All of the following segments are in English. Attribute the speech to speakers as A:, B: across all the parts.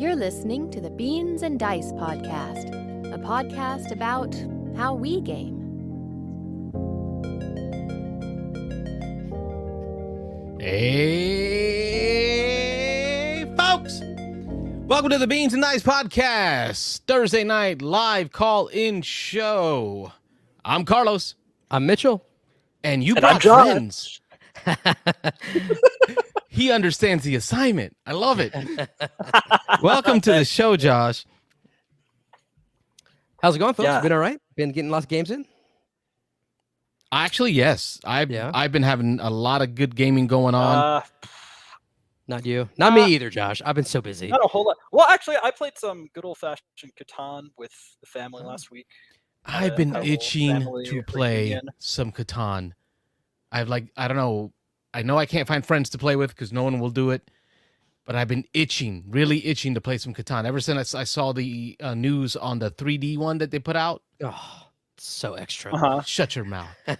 A: You're listening to the Beans and Dice podcast, a podcast about how we game.
B: Hey, folks! Welcome to the Beans and Dice podcast, Thursday night live call-in show. I'm Carlos.
C: I'm Mitchell.
B: And you
D: And
B: brought
D: I'm Josh.
B: friends. He understands the assignment. I love it. Welcome to the show, Josh.
C: How's it going, folks?
D: Yeah.
C: Been all right? Been getting lots of games in?
B: Actually, yes. I've been having a lot of good gaming going on.
C: Not you. Not me either, Josh. I've been so busy.
D: Not a whole lot. Well, actually, I played some good old-fashioned Catan with the family last week.
B: I've been
D: had a little
B: itching
D: family
B: to play
D: reunion.
B: some Catan. I don't know. I know I can't find friends to play with because no one will do it. But I've been really itching to play some Catan. Ever since I saw the news on the 3D one that they put out.
C: Oh, so extra.
D: Uh-huh.
B: Shut your mouth.
D: Did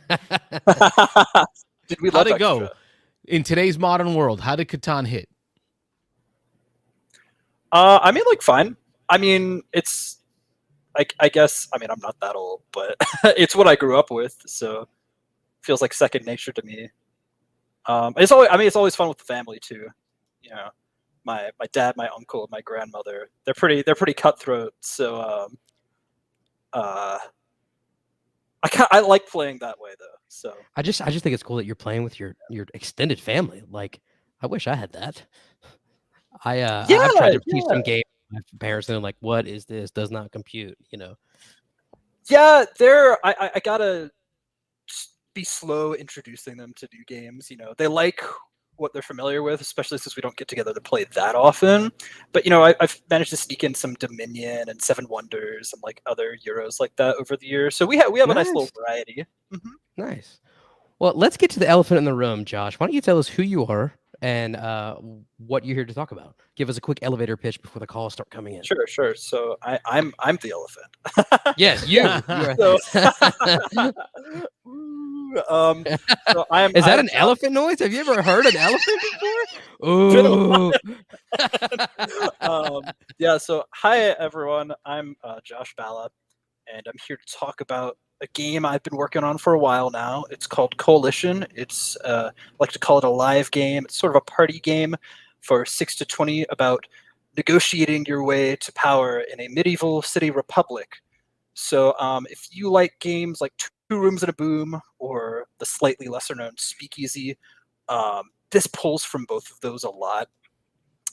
D: we
B: How'd
D: love
B: it go?
D: extra?
B: In today's modern world, how did Catan hit?
D: I mean, like, fine. I mean, it's... I guess... I mean, I'm not that old, but it's what I grew up with, so... Feels like second nature to me. It's always fun with the family, too. You know, my dad, my uncle, my grandmother, they're pretty cutthroat, so I like playing that way though. So
C: I just think it's cool that you're playing with your extended family. Like, I wish I had that. I've tried to teach some games to my parents, and they're like, "What is this? Does not compute." You know.
D: yeah, I gotta be slow introducing them to new games. You know, they like what they're familiar with, especially since we don't get together to play that often. But, you know, I've managed to sneak in some Dominion and Seven Wonders and like other Euros like that over the years. So we have a nice little variety. Mm-hmm.
C: Nice. Well, let's get to the elephant in the room, Josh. Why don't you tell us who you are and what you're here to talk about? Give us a quick elevator pitch before the calls start coming in.
D: Sure. So I'm the elephant.
C: Yes, you.
D: So I'm.
C: Is that an elephant noise? Have you ever heard an elephant before? Ooh.
D: Yeah. So hi everyone. I'm Josh Ballagh, and I'm here to talk about a game I've been working on for a while now. It's called Coalition. It's I like to call it a live game. It's sort of a party game for 6 to 20 about negotiating your way to power in a medieval city republic. So if you like games like Two Rooms and a Boom or the slightly lesser known Speakeasy, this pulls from both of those a lot.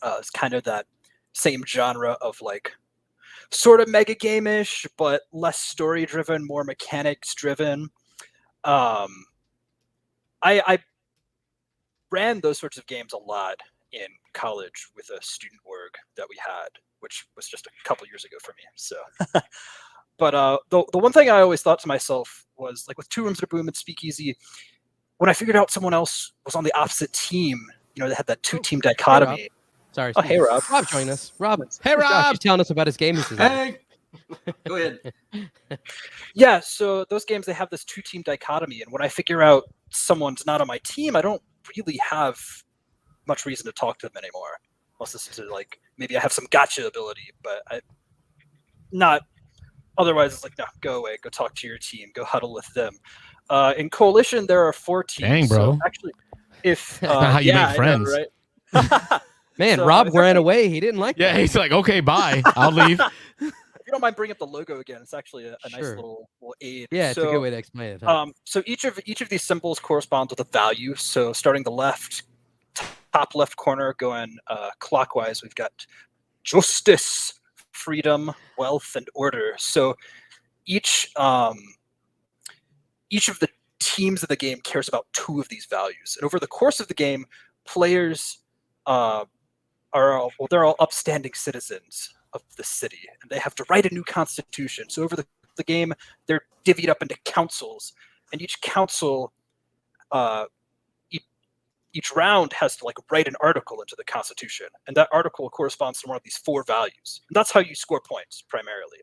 D: It's kind of that same genre of like sort of mega game-ish, but less story driven, more mechanics driven. I ran those sorts of games a lot in college with a student org that we had, which was just a couple years ago for me. So but the one thing I always thought to myself was, like, with Two Rooms and a Boom and Speakeasy, when I figured out someone else was on the opposite team, you know, they had that two-team dichotomy.
C: Hey, Sorry.
D: Oh, hey, Rob.
C: Rob joined us. Rob.
B: Hey,
C: Josh,
B: Rob.
C: he's telling us about his game.
E: Hey, go ahead.
D: Yeah, so those games, they have this two-team dichotomy, and when I figure out someone's not on my team, I don't really have much reason to talk to them anymore. Unless this is like, maybe I have some gotcha ability, but not. Otherwise, it's like, no, go away, go talk to your team, go huddle with them. In Coalition, there are 4 teams.
B: Dang, bro.
D: So actually, if
B: Not how you make friends.
D: I know, right?
C: Man,
D: So,
C: Rob
D: it's
C: ran
D: actually-
C: away. He didn't like
B: Yeah,
C: that.
B: he's like, okay, bye. I'll leave.
D: If you don't mind bringing up the logo again, it's actually a nice
C: Sure.
D: little aid.
C: Yeah, it's a good way to explain it. Huh?
D: So each of these symbols corresponds with a value. So starting the left, top left corner, going clockwise, we've got justice, freedom, wealth, and order. So each of the teams of the game cares about 2 of these values. And over the course of the game, players they're all upstanding citizens of the city, and they have to write a new constitution. So over the game, they're divvied up into councils, and each council, each round has to like write an article into the constitution, and that article corresponds to one of these 4 values. And that's how you score points primarily.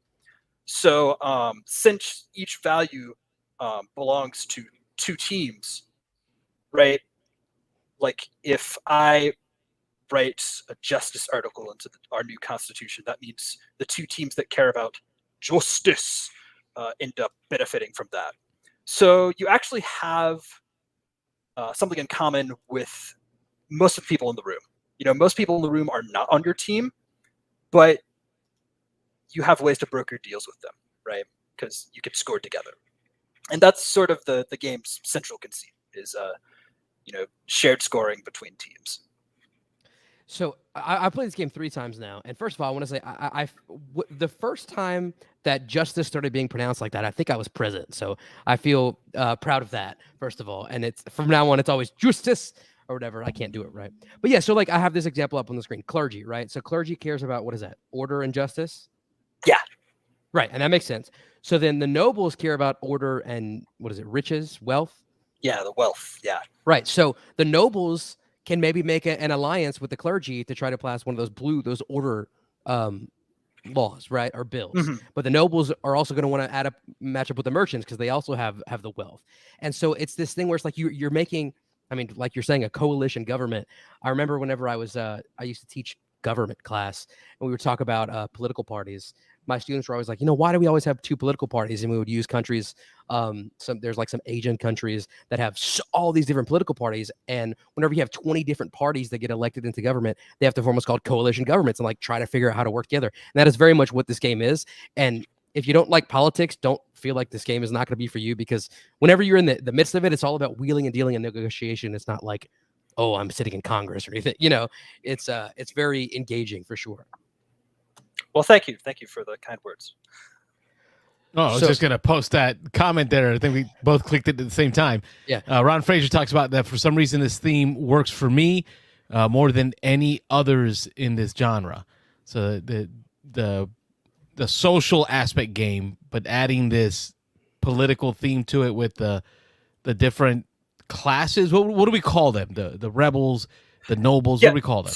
D: So since each value belongs to 2 teams, right? Like if I write a justice article into our new constitution, that means the two teams that care about justice end up benefiting from that. So you actually have something in common with most of the people in the room. Most people in the room are not on your team, but you have ways to broker deals with them, right? Because you get scored together. And that's sort of the game's central conceit is, shared scoring between teams.
C: So I played this game 3 times now, and first of all, I want to say the first time that justice started being pronounced like that, I think I was present. So I feel proud of that, first of all. And it's from now on, it's always justice or whatever. I can't do it right, but yeah. So like I have this example up on the screen: clergy, right? So clergy cares about what is that? Order and justice.
D: Yeah,
C: right, and that makes sense. So then the nobles care about order and what is it? Riches, wealth.
D: Yeah, the wealth. Yeah,
C: right. So the nobles can maybe make an alliance with the clergy to try to pass one of those order laws, right, or bills. Mm-hmm. But the nobles are also going to want to match up with the merchants because they also have the wealth. And so it's this thing where it's like you're making, I mean, like you're saying, a coalition government. I remember whenever I used to teach government class and we would talk about political parties. My students were always like, why do we always have 2 political parties? And we would use countries. There's like some Asian countries that have all these different political parties. And whenever you have 20 different parties that get elected into government, they have to form what's called coalition governments and like try to figure out how to work together. And that is very much what this game is. And if you don't like politics, don't feel like this game is not going to be for you, because whenever you're in the midst of it, it's all about wheeling and dealing and negotiation. It's not like, oh, I'm sitting in Congress or anything. It's very engaging for sure.
D: Well, thank you. Thank you for the kind words.
B: Oh, I was just going to post that comment there. I think we both clicked it at the same time.
C: Yeah.
B: Ron Fraser talks about that. For some reason, this theme works for me more than any others in this genre. So the social aspect game, but adding this political theme to it with the different classes. What do we call them? The rebels, the nobles.
D: Yeah,
B: what do we call them?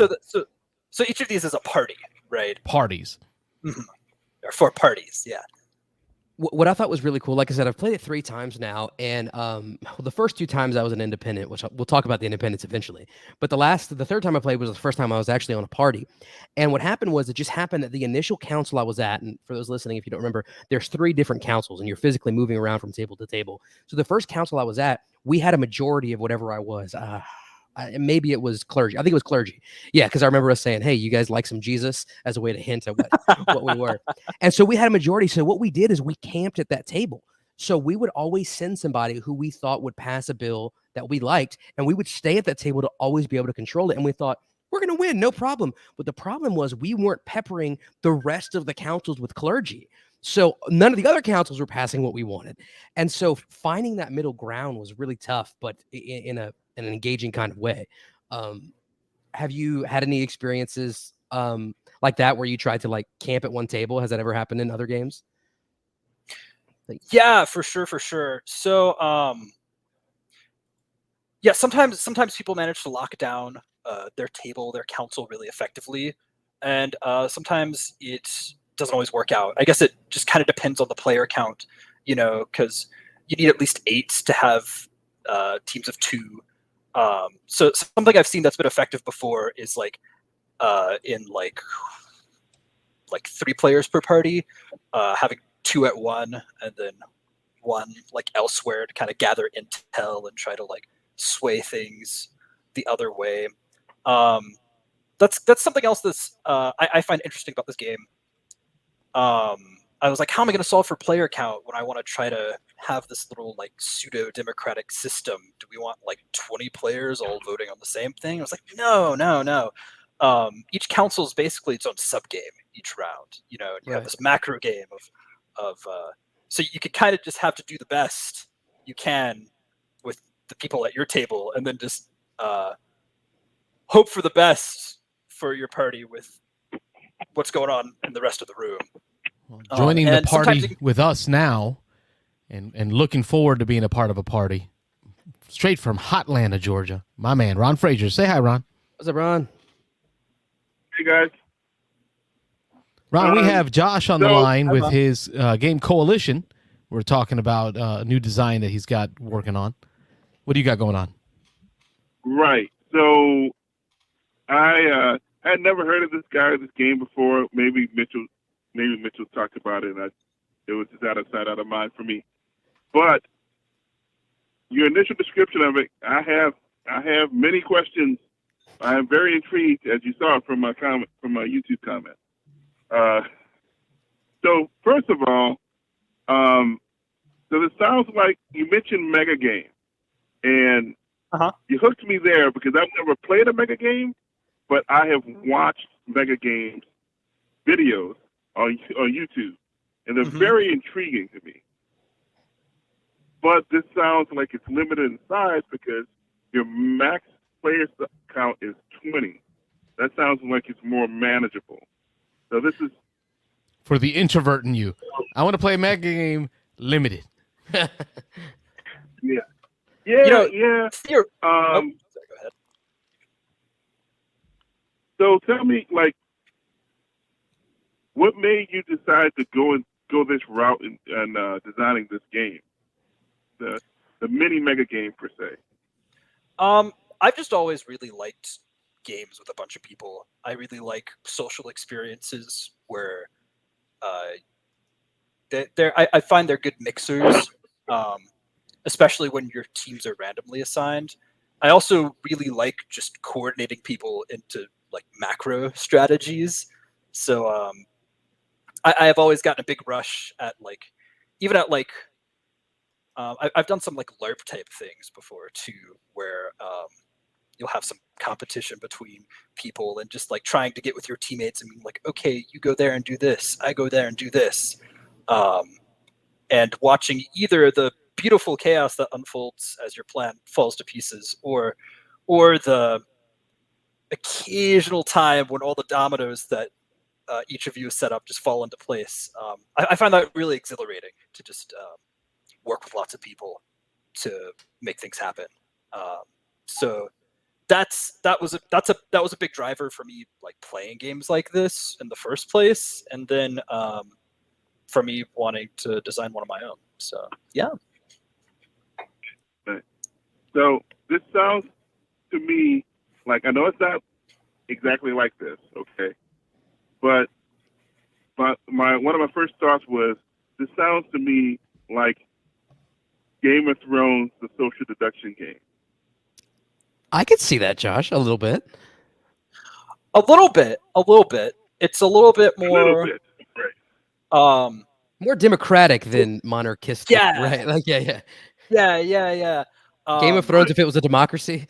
D: So each of these is a party, right?
B: Parties.
D: Mm-hmm. There are 4 parties. Yeah.
C: What I thought was really cool, like I said, I've played it 3 times now, and the first 2 times I was an independent, which we'll talk about the independents eventually. But the third time I played was the first time I was actually on a party. And what happened was, it just happened that the initial council I was at, and for those listening, if you don't remember, there's 3 different councils, and you're physically moving around from table to table. So the first council I was at, we had a majority of whatever I was. Maybe it was clergy. I think it was clergy. Yeah, because I remember us saying, hey, you guys like some Jesus, as a way to hint at what we were. And so we had a majority. So what we did is we camped at that table. So we would always send somebody who we thought would pass a bill that we liked, and we would stay at that table to always be able to control it. And we thought, we're going to win, no problem. But the problem was we weren't peppering the rest of the councils with clergy. So none of the other councils were passing what we wanted. And so finding that middle ground was really tough, but in an engaging kind of way. Have you had any experiences like that where you tried to like camp at one table? Has that ever happened in other games?
D: Yeah, for sure. So yeah, sometimes people manage to lock down their table, their council really effectively. And sometimes it doesn't always work out. I guess it just kind of depends on the player count, because you need at least 8 to have teams of 2. So something I've seen that's been effective before is in 3 players per party, having 2 at one and then 1 elsewhere to kind of gather intel and try to sway things the other way. That's something else that's I find interesting about this game. I was like, how am I going to solve for player count when I want to try to have this little pseudo-democratic system? Do we want 20 players all voting on the same thing? I was like, no. Each council is basically its own sub-game each round, and you have this macro game of so you could kind of just have to do the best you can with the people at your table, and then just hope for the best for your party with what's going on in the rest of the room.
B: Well, joining the party with us now and looking forward to being a part of a party straight from Hotlanta, Georgia, my man, Ron Fraser. Say hi, Ron.
C: What's up, Ron?
F: Hey, guys.
B: Ron, we have Josh on the line with his game Coalition. We're talking about a new design that he's got working on. What do you got going on?
F: Right. So I had never heard of this guy or this game before. Maybe Mitchell talked about it, and it was just out of sight, out of mind for me. But your initial description of it, I have many questions. I am very intrigued, as you saw from my YouTube comment. So first of all, so it sounds like you mentioned Mega Game, and you hooked me there because I've never played a Mega Game, but I have watched Mega Games videos on YouTube, and they're very intriguing to me. But this sounds like it's limited in size because your max player count is 20. That sounds like it's more manageable. So this is
B: for the introvert in you. I want to play a Mega Game limited.
F: yeah.
D: Sorry, go ahead.
F: So tell me, like, what made you decide to go this route in designing this game, the mini Mega Game per se?
D: I've just always really liked games with a bunch of people. I really like social experiences where I find they're good mixers, especially when your teams are randomly assigned. I also really like just coordinating people into like macro strategies. So I have always gotten a big rush at I've done some like LARP type things before too, where you'll have some competition between people and just like trying to get with your teammates and being like, okay, you go there and do this, I go there and do this. And watching either the beautiful chaos that unfolds as your plan falls to pieces, or the occasional time when all the dominoes that each of you has set up just fall into place. I find that really exhilarating to just work with lots of people to make things happen. So that was a big driver for me, like playing games like this in the first place, and then for me wanting to design one of my own. So yeah.
F: So this sounds to me like, I know it's not exactly like this, okay, but one of my first thoughts was, this sounds to me like Game of Thrones, the social deduction game.
C: I could see that, Josh, a little bit.
D: A little bit. It's a little bit more.
F: A little bit, right.
C: More democratic than monarchistic,
D: Yeah.
C: right? Like, yeah.
D: Game
C: Game of Thrones, if it was a democracy.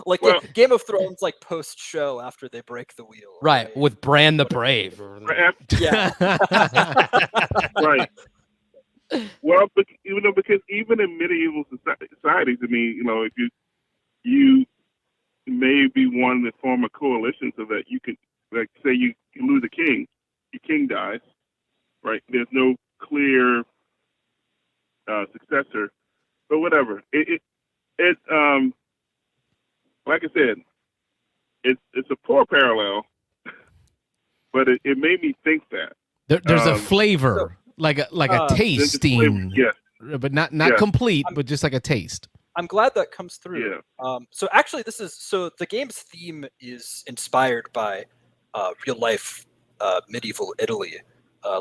D: like Game of Thrones, like post-show after they break the wheel.
C: Right, with Bran the Brave.
D: Yeah.
F: Right. Well, because even in medieval societies, I mean, if you may be wanting to form a coalition so that you can, like, say you lose a king, your king dies, right? There's no clear successor, but whatever. It like I said, it's a poor parallel, but it made me think that
B: There's a flavor. Like a tasting,
F: yes,
B: but not complete, but just like a taste.
D: I'm glad that comes through.
F: Yeah.
D: So actually, the game's theme is inspired by real life medieval Italy.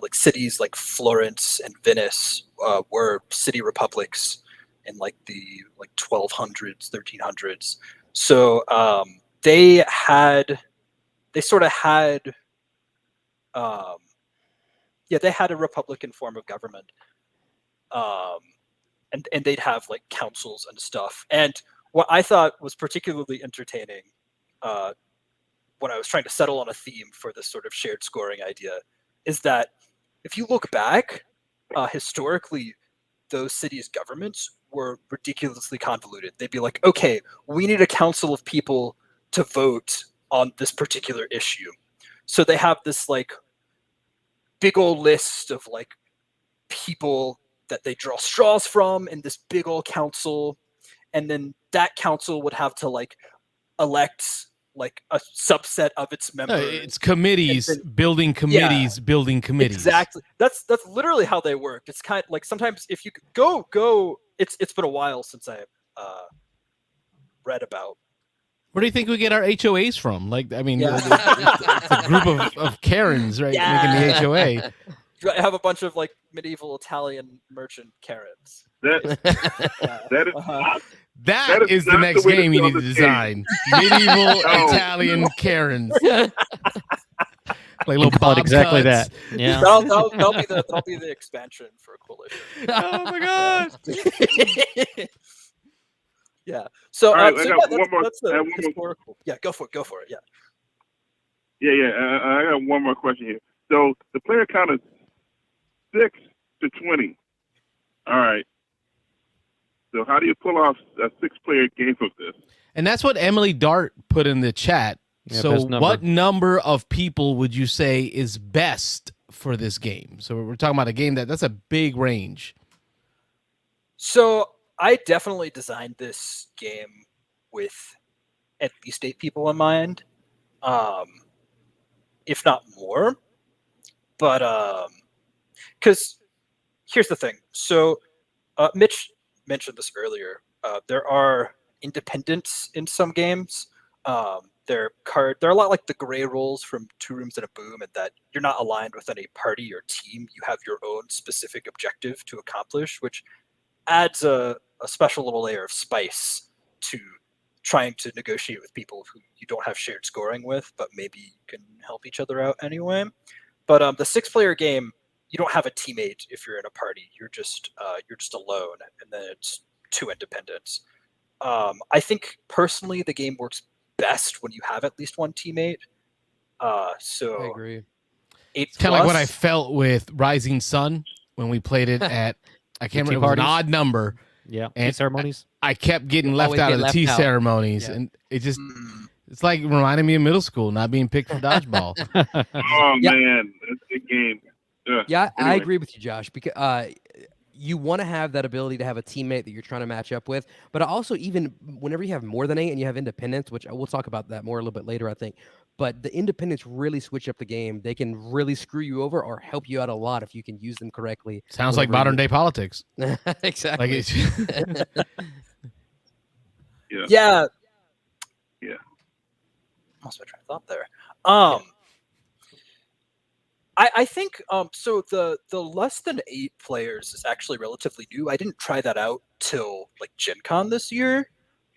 D: Like cities like Florence and Venice were city republics in like the 1200s, 1300s. So they had a republican form of government, and they'd have like councils and stuff. And what I thought was particularly entertaining when I was trying to settle on a theme for this sort of shared scoring idea is that if you look back, historically, those cities' governments were ridiculously convoluted. They'd be like, okay, we need a council of people to vote on this particular issue. So they have this like big old list of like people that they draw straws from in this big old council, and then that council would have to like elect like a subset of its members.
B: It's committees, building committees.
D: Exactly. That's literally how they work. It's kind of like sometimes if you go, it's been a while since I read about
B: Where do you think we get our HOAs from? Like, I mean,
D: Yeah.
B: it's a group of Karens, right, making the HOA.
D: I have a bunch of like medieval Italian merchant Karens.
F: That is not,
B: That is the
F: not
B: next
F: way to
B: game you
F: sell
B: need to
F: this
B: design. Medieval
F: No.
B: Italian Karens. Like little
G: Call it exactly
B: bobcats.
G: that. Yeah.
D: That'll be the expansion for Coalition.
B: Oh my god.
D: Yeah. So,
F: All right,
D: so
F: I
D: yeah,
F: got one more-
D: that's
F: I
D: the
F: have one more-
D: historical. Yeah, go for it. Yeah.
F: Yeah. I got one more question here. So the player count is 6 to 20. All right. So how do you pull off a 6-player game of this?
B: And that's what Emily Dart put in the chat.
G: Yeah,
B: So
G: best number.
B: what number of people would you say is best for this game? So we're talking about a game that's a big range.
D: So I definitely designed this game with at least 8 people in mind, if not more. But because here's the thing. So Mitch mentioned this earlier. There are independents in some games. They're a lot like the gray roles from Two Rooms and a Boom, and that you're not aligned with any party or team. You have your own specific objective to accomplish, which adds a special little layer of spice to trying to negotiate with people who you don't have shared scoring with, but maybe you can help each other out anyway. But the 6-player game, you don't have a teammate if you're in a party. You're just alone, and then it's 2 independents. I think personally the game works best when you have at least 1 teammate. So
C: I agree.
D: 8+.
B: It's kind of like what I felt with Rising Sun when we played it at, I can't remember, it was an
G: parties?
B: odd number.
G: Yeah.
B: And
G: ceremonies.
B: I kept getting left
C: Always
B: out
C: get
B: of the
C: left
B: tea
C: out.
B: ceremonies.
C: Yeah.
B: And it just, it's like reminding me of middle school, not being picked for dodgeball.
F: Oh,
C: Yeah.
F: man. That's a good game.
C: Yeah, I
F: Anyway.
C: agree with you, Josh, because you want to have that ability to have a teammate that you're trying to match up with. But also, even whenever you have more than 8 and you have independents, which we'll talk about that more a little bit later, I think. But the independents really switch up the game. They can really screw you over or help you out a lot if you can use them correctly.
B: Sounds like
C: whenever
B: modern day politics.
C: Exactly.
B: Like it's,
F: Yeah.
D: Yeah.
F: Yeah.
D: Lost my train of thought there. I think so the less than 8 players is actually relatively new. I didn't try that out till like Gencon this year,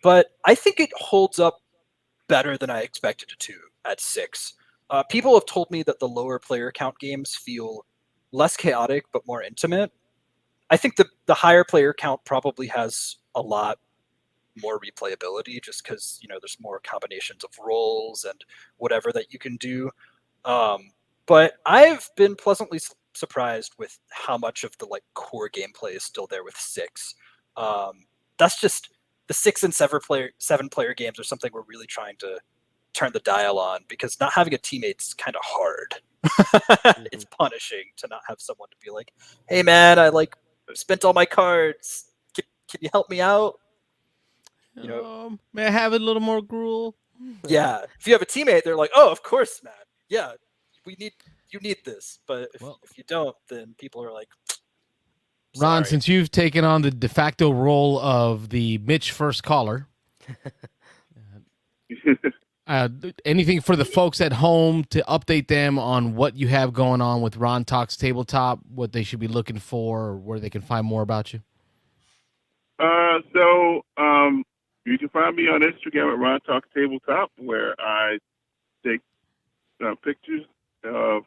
D: but I think it holds up better than I expected it to at 6. People have told me that the lower player count games feel less chaotic but more intimate. I think the higher player count probably has a lot more replayability just because there's more combinations of roles and whatever that you can do. But I've been pleasantly surprised with how much of the core gameplay is still there with 6. That's just the 6 and 7 player games are something we're really trying to turn the dial on, because not having a teammate's kind of hard. It's punishing to not have someone to be like, "Hey man, I spent all my cards. Can you help me out?"
B: may I have a little more gruel?
D: Yeah. If you have a teammate, they're like, "Oh, of course, man. Yeah, you need this." But if you don't, then people are like,
B: Ron,
D: "Sorry."
B: since you've taken on the de facto role of the Mitch first caller, anything for the folks at home to update them on what you have going on with Ron Talks Tabletop, what they should be looking for, or where they can find more about you?
F: So you can find me on Instagram at Ron Talks Tabletop, where I take pictures of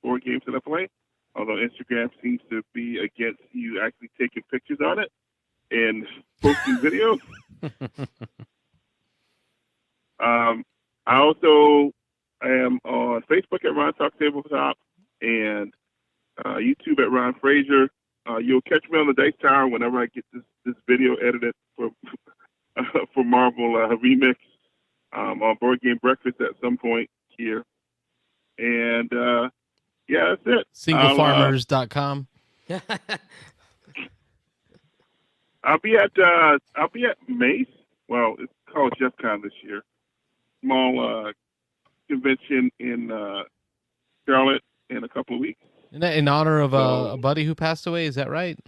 F: board games that I play. Although Instagram seems to be against you actually taking pictures on it and posting videos. I also am on Facebook at Ron Talks Tabletop and YouTube at Ron Frazier. You'll catch me on the Dice Tower whenever I get this video edited for Marvel Remix on Board Game Breakfast at some point here. And yeah, that's it.
B: Singlefarmers.com.
F: I'll be at Mace. Well, it's called Gencon this year. Small convention in Charlotte in a couple of weeks.
B: Isn't that in honor of a buddy who passed away? Is that right?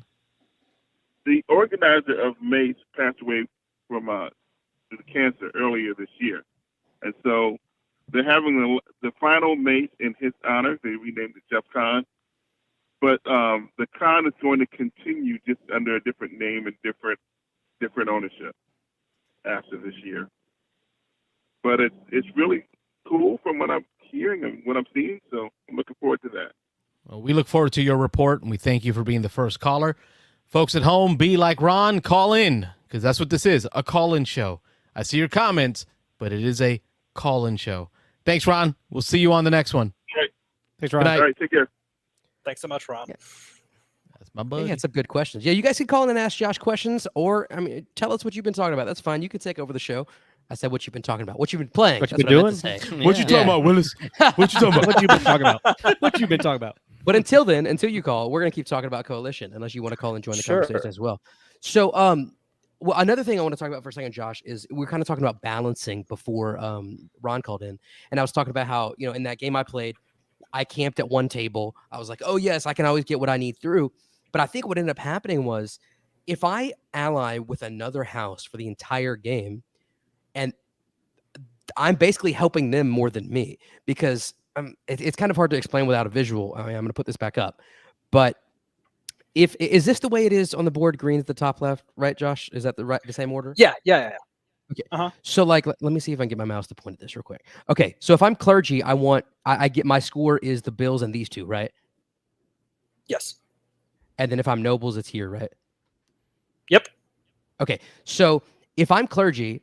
F: The organizer of Mace passed away from cancer earlier this year. And so they're having the final mace in his honor. They renamed it Gencon. But the con is going to continue just under a different name and different ownership after this year. But it's really cool from what I'm hearing and what I'm seeing. So I'm looking forward to that.
B: Well, we look forward to your report, and we thank you for being the first caller. Folks at home, be like Ron, call in, because that's what this is, a call-in show. I see your comments, but it is a call-in show. Thanks, Ron. We'll see you on the next one.
F: Right.
G: Thanks, Ron.
F: All right, take care.
D: Thanks so much, Ron.
C: Yeah.
B: That's my buddy.
C: Yeah, some good questions. Yeah, you guys can call in and ask Josh questions, or tell us what you've been talking about. That's fine. You can take over the show. I said what you've been talking about, what you've been playing.
G: What
C: That's
G: you've been
C: what I meant to say.
B: What you talking about, Willis? What you talking about?
G: What you been talking about? What you been talking about?
C: But until you call, we're gonna keep talking about Coalition, unless you want to call and join the conversation as well. So, well, another thing I want to talk about for a second, Josh, is we're kind of talking about balancing before Ron called in, and I was talking about how in that game I played, I camped at one table. I was like, oh yes, I can always get what I need through. But I think what ended up happening was, if I ally with another house for the entire game, and I'm basically helping them more than me, because it's kind of hard to explain without a visual. I'm going to put this back up, but is this the way it is on the board? Green at the top left, right, Josh? Is that the same order?
D: Yeah.
C: Okay. So let me see if I can get my mouse to point at this real quick. Okay. So if I'm clergy, I get my score is the bills and these two, right?
D: Yes.
C: And then if I'm nobles, it's here, right?
D: Yep.
C: Okay. So if I'm clergy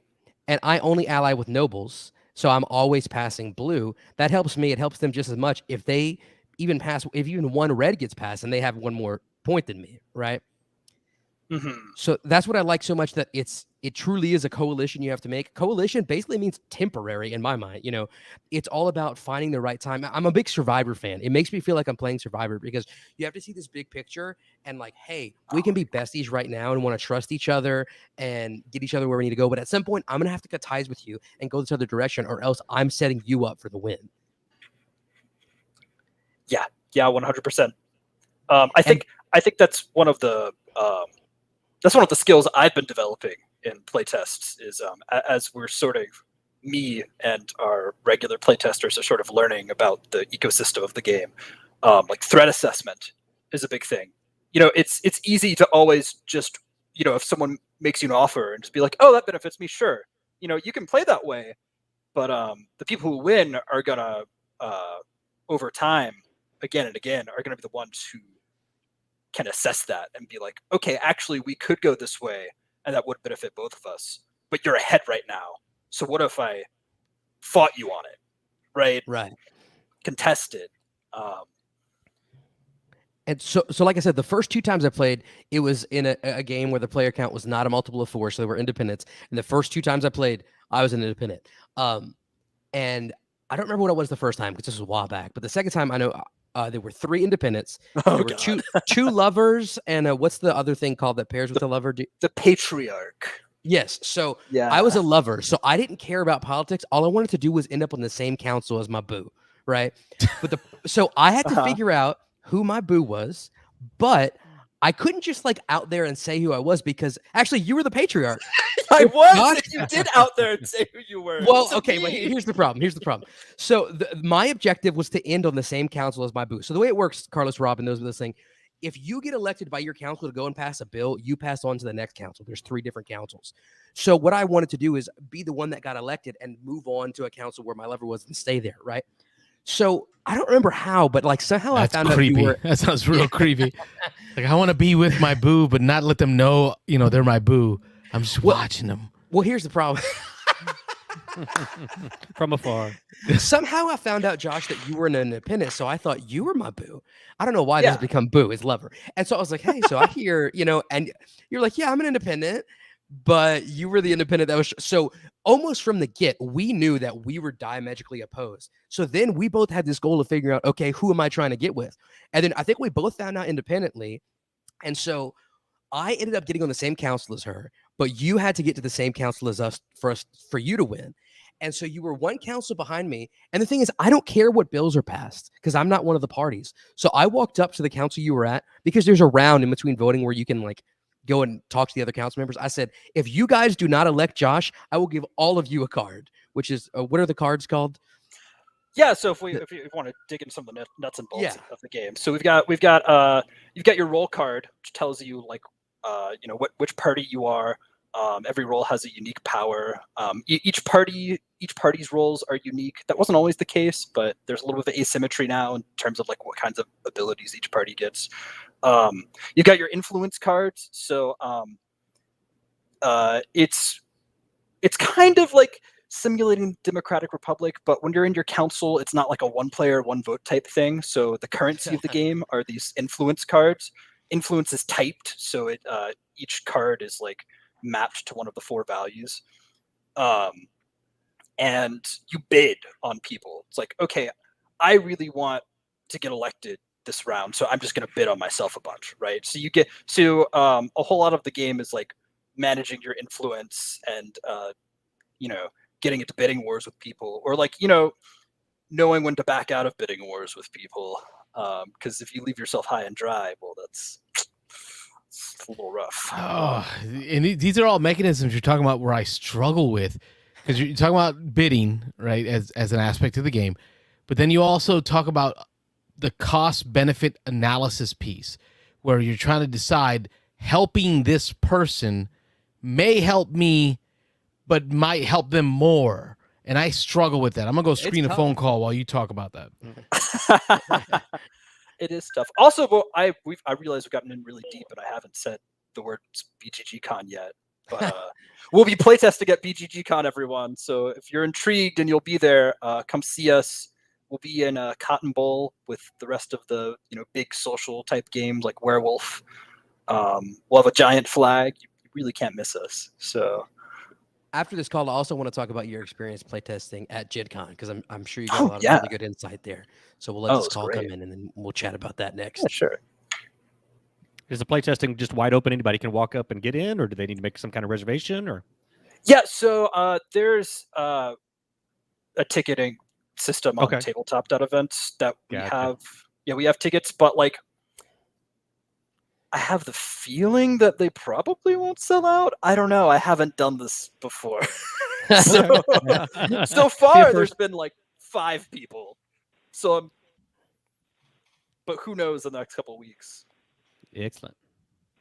C: and I only ally with nobles, so I'm always passing blue, that helps me. It helps them just as much if they even pass, if even one red gets passed and they have one more point than me, right?
D: Mm-hmm.
C: So that's what I like so much, that it truly is a coalition you have to make. Coalition basically means temporary in my mind. It's all about finding the right time. I'm a big Survivor fan. It makes me feel like I'm playing Survivor, because you have to see this big picture and like, hey, we can be besties right now and want to trust each other and get each other where we need to go. But at some point, I'm going to have to cut ties with you and go this other direction, or else I'm setting you up for the win.
D: Yeah, 100%. I think that's one of the skills I've been developing in playtests is as we're sort of, me and our regular playtesters are sort of learning about the ecosystem of the game. Like threat assessment is a big thing. It's easy to always just, if someone makes you an offer and just be like, oh, that benefits me, sure. You can play that way, but the people who win are gonna over time, again and again, are gonna be the ones who can assess that and be like, okay, actually we could go this way and that would benefit both of us, but you're ahead right now. So what if I fought you on it? Right. Contested.
C: And so like I said, the first two times I played, it was in a game where the player count was not a multiple of 4, so they were independents. And the first two times I played, I was an independent. And I don't remember what it was the first time, because this was a while back. But the second time, I know there were 3 independents. There were two lovers, and what's the other thing called that pairs with the lover?
D: The patriarch.
C: Yes. So
D: yeah.
C: I was a lover, so I didn't care about politics. All I wanted to do was end up on the same council as my boo, right? But so I had to figure out who my boo was, but I couldn't just like out there and say who I was, because actually you were the patriarch.
D: I was. If you did out there and say who you were.
C: Well, okay, but here's the problem. So my objective was to end on the same council as my boo. So the way it works, Carlos, Robin, those of this thing, if you get elected by your council to go and pass a bill, you pass on to the next council. There's 3 different councils. So what I wanted to do is be the one that got elected and move on to a council where my lover was and stay there, right? So I don't remember how, but like somehow
B: That's
C: I found
B: creepy.
C: out you were.
B: That sounds real creepy. Like I want to be with my boo, but not let them know, they're my boo. I'm just watching them.
C: Well, here's the problem.
G: From afar.
C: Somehow I found out, Josh, that you were an independent, so I thought you were my boo. I don't know why this has become boo, his lover. And so I was like, hey, so I hear, and you're like, yeah, I'm an independent, but you were the independent that was. So almost from the get, we knew that we were diametrically opposed. So then we both had this goal of figuring out, okay, who am I trying to get with? And then I think we both found out independently. And so I ended up getting on the same council as her, but you had to get to the same council as us for you to win. And so you were one council behind me. And the thing is, I don't care what bills are passed because I'm not one of the parties. So I walked up to the council you were at, because there's a round in between voting where you can like go and talk to the other council members. I said, if you guys do not elect Josh, I will give all of you a card, which is what are the cards called?
D: Yeah, so if you want to dig into some of the nuts and bolts
C: Yeah.
D: of the game, so you've got your role card, which tells you like which party you are. Every role has a unique power. Each party's roles are unique. That wasn't always the case, but there's a little bit of asymmetry now in terms of like what kinds of abilities each party gets. You got your influence cards, so it's kind of like simulating Democratic Republic, but when you're in your council, it's not like a one player, one vote type thing. So the currency of the game are these influence cards. Influence is typed, so each card is like mapped to one of the 4 values. And you bid on people. It's like, okay, I really want to get elected this round, so I'm just going to bid on myself a bunch, right? So you get a whole lot of the game is like managing your influence and getting into bidding wars with people, or like knowing when to back out of bidding wars with people, because if you leave yourself high and dry, well, it's a little rough.
B: Oh, and these are all mechanisms you're talking about where I struggle with, because you're talking about bidding, right, as an aspect of the game, but then you also talk about the cost benefit analysis piece, where you're trying to decide helping this person may help me, but might help them more. And I struggle with that. I'm gonna go screen a phone call while you talk about that.
D: It is tough. Also, I realize we've gotten in really deep, and I haven't said the word BGGCon yet. But we'll be playtesting at BGGCon, everyone. So if you're intrigued and you'll be there, come see us. We'll be in a Cotton Bowl with the rest of the big social type games like Werewolf. We'll have a giant flag. You really can't miss us. So.
C: After this call, I also want to talk about your experience playtesting at Gencon, because I'm sure you got a lot of really good insight there. So we'll let this call come in, and then we'll chat about that next.
D: Yeah, sure.
G: Is the playtesting just wide open? Anybody can walk up and get in, or do they need to make some kind of reservation? Or
D: yeah, so there's a ticketing system on tabletop.events that we have. Yeah, we have tickets, but like I have the feeling that they probably won't sell out. I don't know. I haven't done this before. So far, there's been like 5 people. So but who knows in the next couple of weeks.
G: Excellent.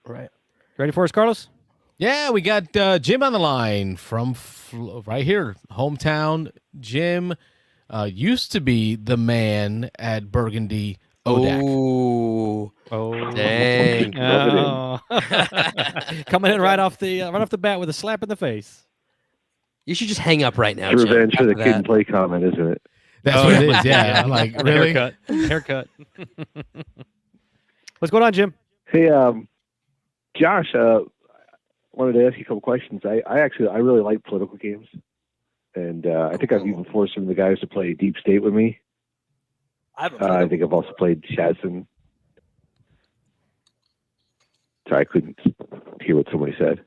C: Right.
G: Ready for us, Carlos?
B: Yeah, we got Jim on the line from right here, hometown. Jim used to be the man at Burgundy ODAC.
C: Oh, dang!
G: Oh. Coming in right off the bat with a slap in the face.
C: You should just hang up right now.
H: It's
C: Jim,
H: revenge for the
C: after
H: kid and
C: that.
H: play comment, isn't it?
B: That's what it is. Yeah, I'm like, really?
G: Haircut. What's going on, Jim?
H: Hey, Josh, wanted to ask you a couple questions. I really like political games, and I think I've even forced some of the guys to play Deep State with me. I think I've also played Shazam. Sorry, I couldn't hear what somebody said.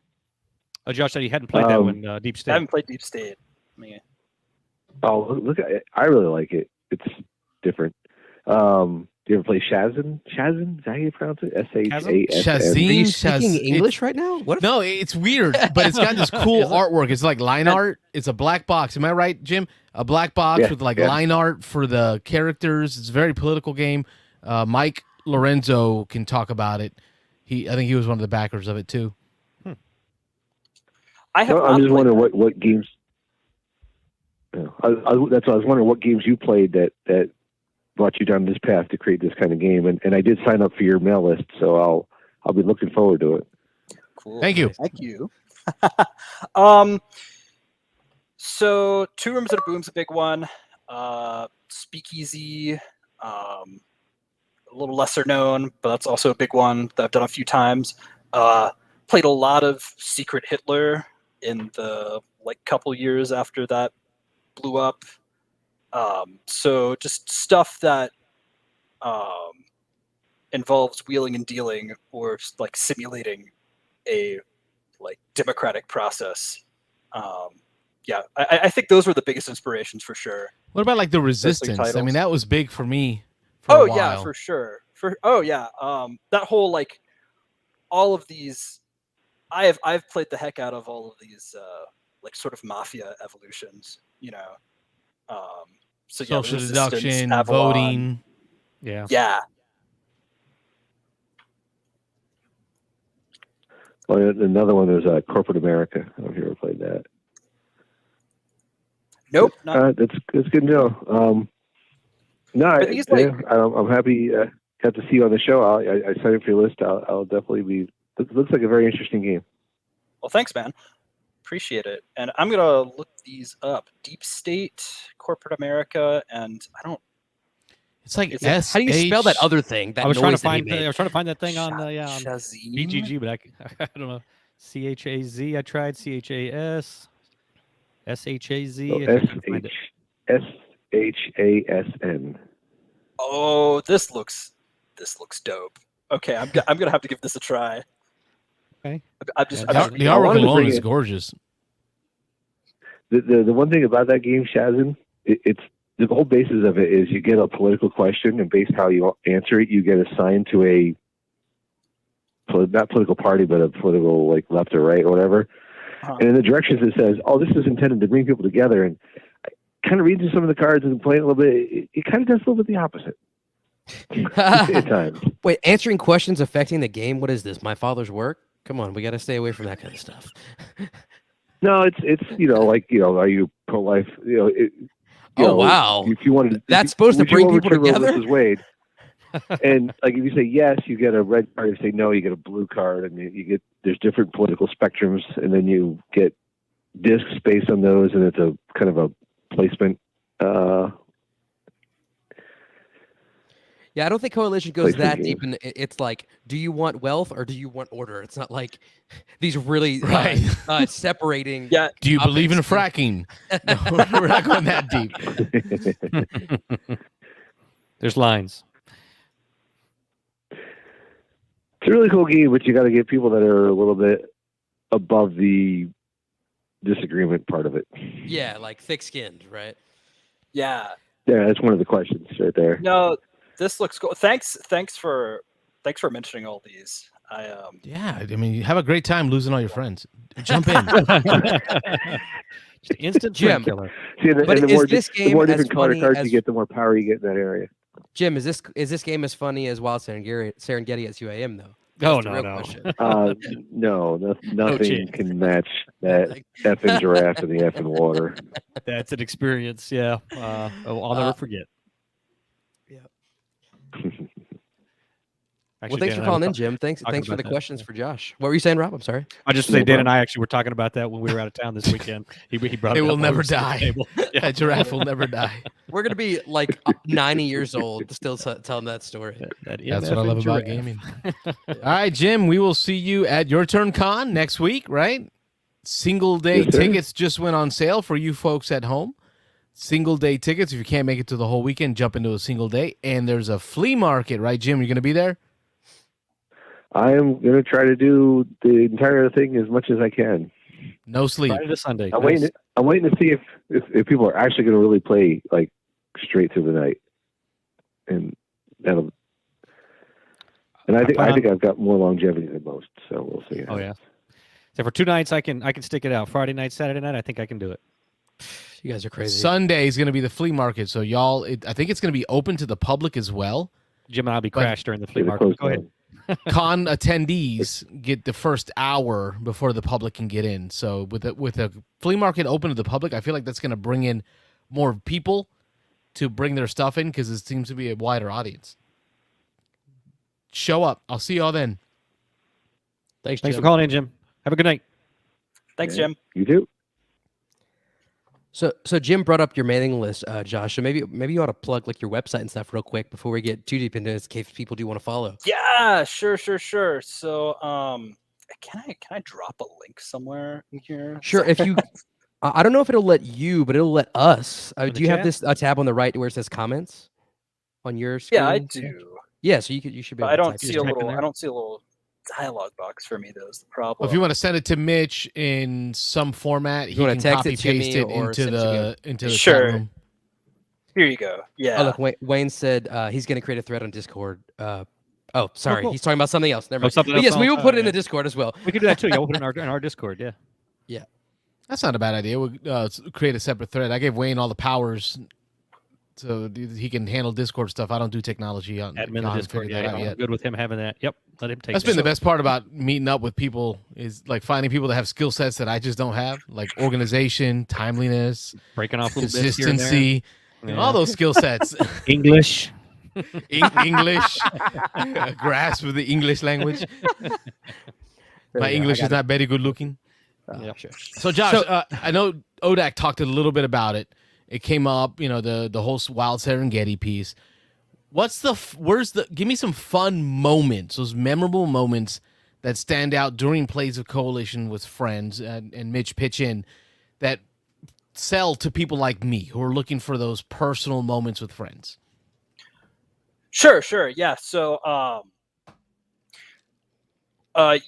G: Oh, Josh said he hadn't played that one, Deep State.
D: I haven't played Deep State. Man.
H: Oh, look! I really like it. It's different. Do you ever play Shazam? Shazam? Is that how you pronounce it?
C: Shazam? Are you speaking English right now? What?
B: No, it's weird, but it's got this cool artwork. It's like line art. It's a black box. Am I right, Jim? A black box with line art for the characters. It's a very political game. Mike Lorenzo can talk about it. I think he was one of the backers of it too.
H: I'm just wondering what games. That's what I was wondering. What games you played that brought you down this path to create this kind of game, and I did sign up for your mail list, so I'll be looking forward to it.
D: Cool.
B: Thank you.
D: Thank you. So 2 Rooms and a Boom's a big one. Speakeasy, a little lesser known, but that's also a big one that I've done a few times. Played a lot of Secret Hitler in the couple years after that blew up. So just stuff that involves wheeling and dealing, or like simulating a democratic process. I think those were the biggest inspirations for sure.
B: What about the Resistance? I mean, that was big for me. For a while.
D: Yeah, for sure. That whole all of these I've played the heck out of all of these like sort of mafia evolutions, you know. So yeah,
B: Social
D: Resistance,
B: deduction,
D: Avalon.
B: voting.
G: Yeah.
D: Yeah.
H: Well, another one is Corporate America. I don't know if you ever played that.
D: Nope. Not,
H: That's good to know. I'm happy got to see you on the show. I signed up for your list. I'll definitely be. It looks like a very interesting game.
D: well, thanks, man. Appreciate it. And I'm gonna look these up. Deep State, Corporate America, and I don't.
B: It's like
D: Is it-
B: S.
C: How do you spell that other thing? That
G: I was trying to
C: noise that he
G: find.
C: made?
G: I was trying to find that thing on on
D: Shazim?
G: BGG, but I don't know. CHAZ. I tried CHAS. SHAZ.
H: So
G: I can't find it.
H: SHASN.
D: Oh, this looks dope. Okay, I'm gonna have to give this a try.
G: Okay.
D: I'm just.
G: Yeah,
D: I'm just
B: The
H: I
B: artwork
H: wanted to
B: alone
H: bring
B: is
H: it-
B: gorgeous.
H: The one thing about that game, Shazin, it's the whole basis of it is you get a political question, and based on how you answer it, you get assigned to a not political party, but a political like left or right or whatever.
D: Uh-huh.
H: And in the directions it says, "Oh, this is intended to bring people together." And I kind of read through some of the cards and playing a little bit. It kind of does a little bit the opposite at times.
C: Wait, answering questions affecting the game? What is this? My father's work? Come on, we got to stay away from that kind of stuff.
H: No, it's are you pro-life?
C: Wow.
H: If you wanted,
C: That's supposed to
H: would you
C: bring people
H: overturn Roe
C: together?
H: versus Wade? And like if you say yes, you get a red card. If you say no, you get a blue card, and you get there's different political spectrums, and then you get discs based on those, and it's a kind of a placement.
C: Yeah, I don't think Coalition goes
H: Placement
C: that deep.
H: games.
C: It's like, do you want wealth or do you want order? It's not like these really
B: Right.
C: separating.
D: Yeah.
B: Do you believe in
C: topics.
B: fracking? No, we're not going that deep.
G: There's lines.
H: It's a really cool game, but you got to get people that are a little bit above the disagreement part of it.
C: Yeah, like thick-skinned, right?
D: Yeah.
H: Yeah, that's one of the questions right there.
D: No, this looks cool. Thanks for mentioning all these.
B: Yeah, I mean, you have a great time losing all your friends. Jump in.
G: Just instant
C: Jim.
G: friend killer.
H: See, and
C: But
H: the
C: is
H: more,
C: this
H: the
C: game
H: more
C: as
H: different color
C: funny
H: cards
C: as-
H: you get, the more power you get in that area.
C: Jim, is this game as funny as Wild Serengeti at UAM though?
G: Oh
C: That's the
G: no,
C: real
G: no.
C: question.
H: No, nothing
G: chance.
H: can match that effing giraffe in the effing water.
G: That's an experience. Yeah. I'll never forget.
C: Well,
G: Actually,
C: thanks
G: Dan
C: for
G: and I were
C: calling in,
G: talk-
C: Jim. Thanks
G: talking
C: for the
G: about that.
C: questions for Josh. What were you saying, Rob? I'm sorry.
G: I just say Dan and I actually were talking about that when we were out of town this weekend. He brought
B: It
G: it
B: will
G: up while we
B: never
G: were sitting at
B: die.
G: the table. Yeah.
B: That giraffe will never die.
C: We're gonna be like 90 years old, still telling that story.
G: That
B: That's what I
G: MFing
B: love about
G: giraffe.
B: gaming. All right, Jim, we will see you at Your Turn Con next week, right? Single day
H: Yes, sir.
B: tickets just went on sale for you folks at home. Single day tickets. If you can't make it to the whole weekend, jump into a single day. And there's a flea market, right, Jim? You're going to be there?
H: I am going to try to do the entire thing as much as I can.
B: No sleep.
G: Friday to Sunday.
H: I'm
G: Nice.
H: waiting to see if people are actually going to really play like straight through the night, and that'll. And I think I've got more longevity than most, so we'll see.
G: Oh yeah. So for 2 nights, I can stick it out. Friday night, Saturday night, I think I can do it.
C: You guys are crazy.
B: Sunday is going to be the flea market. So, y'all, I think it's going to be open to the public as well.
G: Jim and I'll be
B: But-
G: crashed during the flea
H: Get it
G: market.
H: closed
G: Go ahead.
H: down.
B: Con attendees get the first hour before the public can get in. So with a flea market open to the public, I feel like that's going to bring in more people to bring their stuff in because it seems to be a wider audience. Show up. I'll see y'all then.
C: Thanks,
G: Thanks
C: Jim.
G: for calling in, Jim. Have a good night.
D: Thanks,
H: Yeah.
D: Jim.
H: You do.
C: So Jim brought up your mailing list, Josh. So maybe you ought to plug like your website and stuff real quick before we get too deep into this, in case people do want to follow.
D: Yeah, sure. So, can I drop a link somewhere in here?
C: Sure. If you, I don't know if it'll let you, but it'll let us.
G: In the
C: Do you have
G: chat?
C: this tab on the right where it says comments on your screen?
D: Yeah, I do.
C: Yeah, so you should be.
D: But
C: Able
D: I
C: to
D: don't
C: type
D: see
C: it
D: a
C: in.
G: type in
D: little.
G: there?
D: I don't see a little dialogue box for me. Though is the problem.
B: Well, if you want to send it to Mitch in some format, he
C: wanna
B: can
C: text
B: copy
C: it to me
B: paste it
C: or
B: into
C: send it to
B: the
D: Sure.
B: chat room.
D: Here you go. Yeah.
C: Oh, look, Wayne said he's going to create a thread on Discord Oh, sorry.
G: cool.
C: He's talking about something else. Never
G: Oh,
C: mind.
G: something
C: But yes,
G: else.
C: we will put it in
G: Yeah.
C: the Discord as well.
G: We can do that too. Yeah, we'll put it in our Discord. Yeah.
B: That's not a bad idea. We'll create a separate thread. I gave Wayne all the powers so he can handle Discord stuff. I don't do technology.
G: Admin the Discord. Yeah, I'm good with him having that. Yep. Let him take
B: That's been the best part about meeting up with people is like finding people that have skill sets that I just don't have, like organization, timeliness,
G: breaking off little bits here and there.
B: consistency, all those skill sets.
G: English.
B: English, a grasp of the English language. My English is not very good looking.
G: Yeah, sure.
B: So Josh, I know Odak talked a little bit about it. It came up, you know, the whole Wild Serengeti piece. Give me some fun moments, those memorable moments that stand out during plays of Coalition with friends and Mitch pitch in that sell to people like me who are looking for those personal moments with friends.
D: Sure. Yeah. So,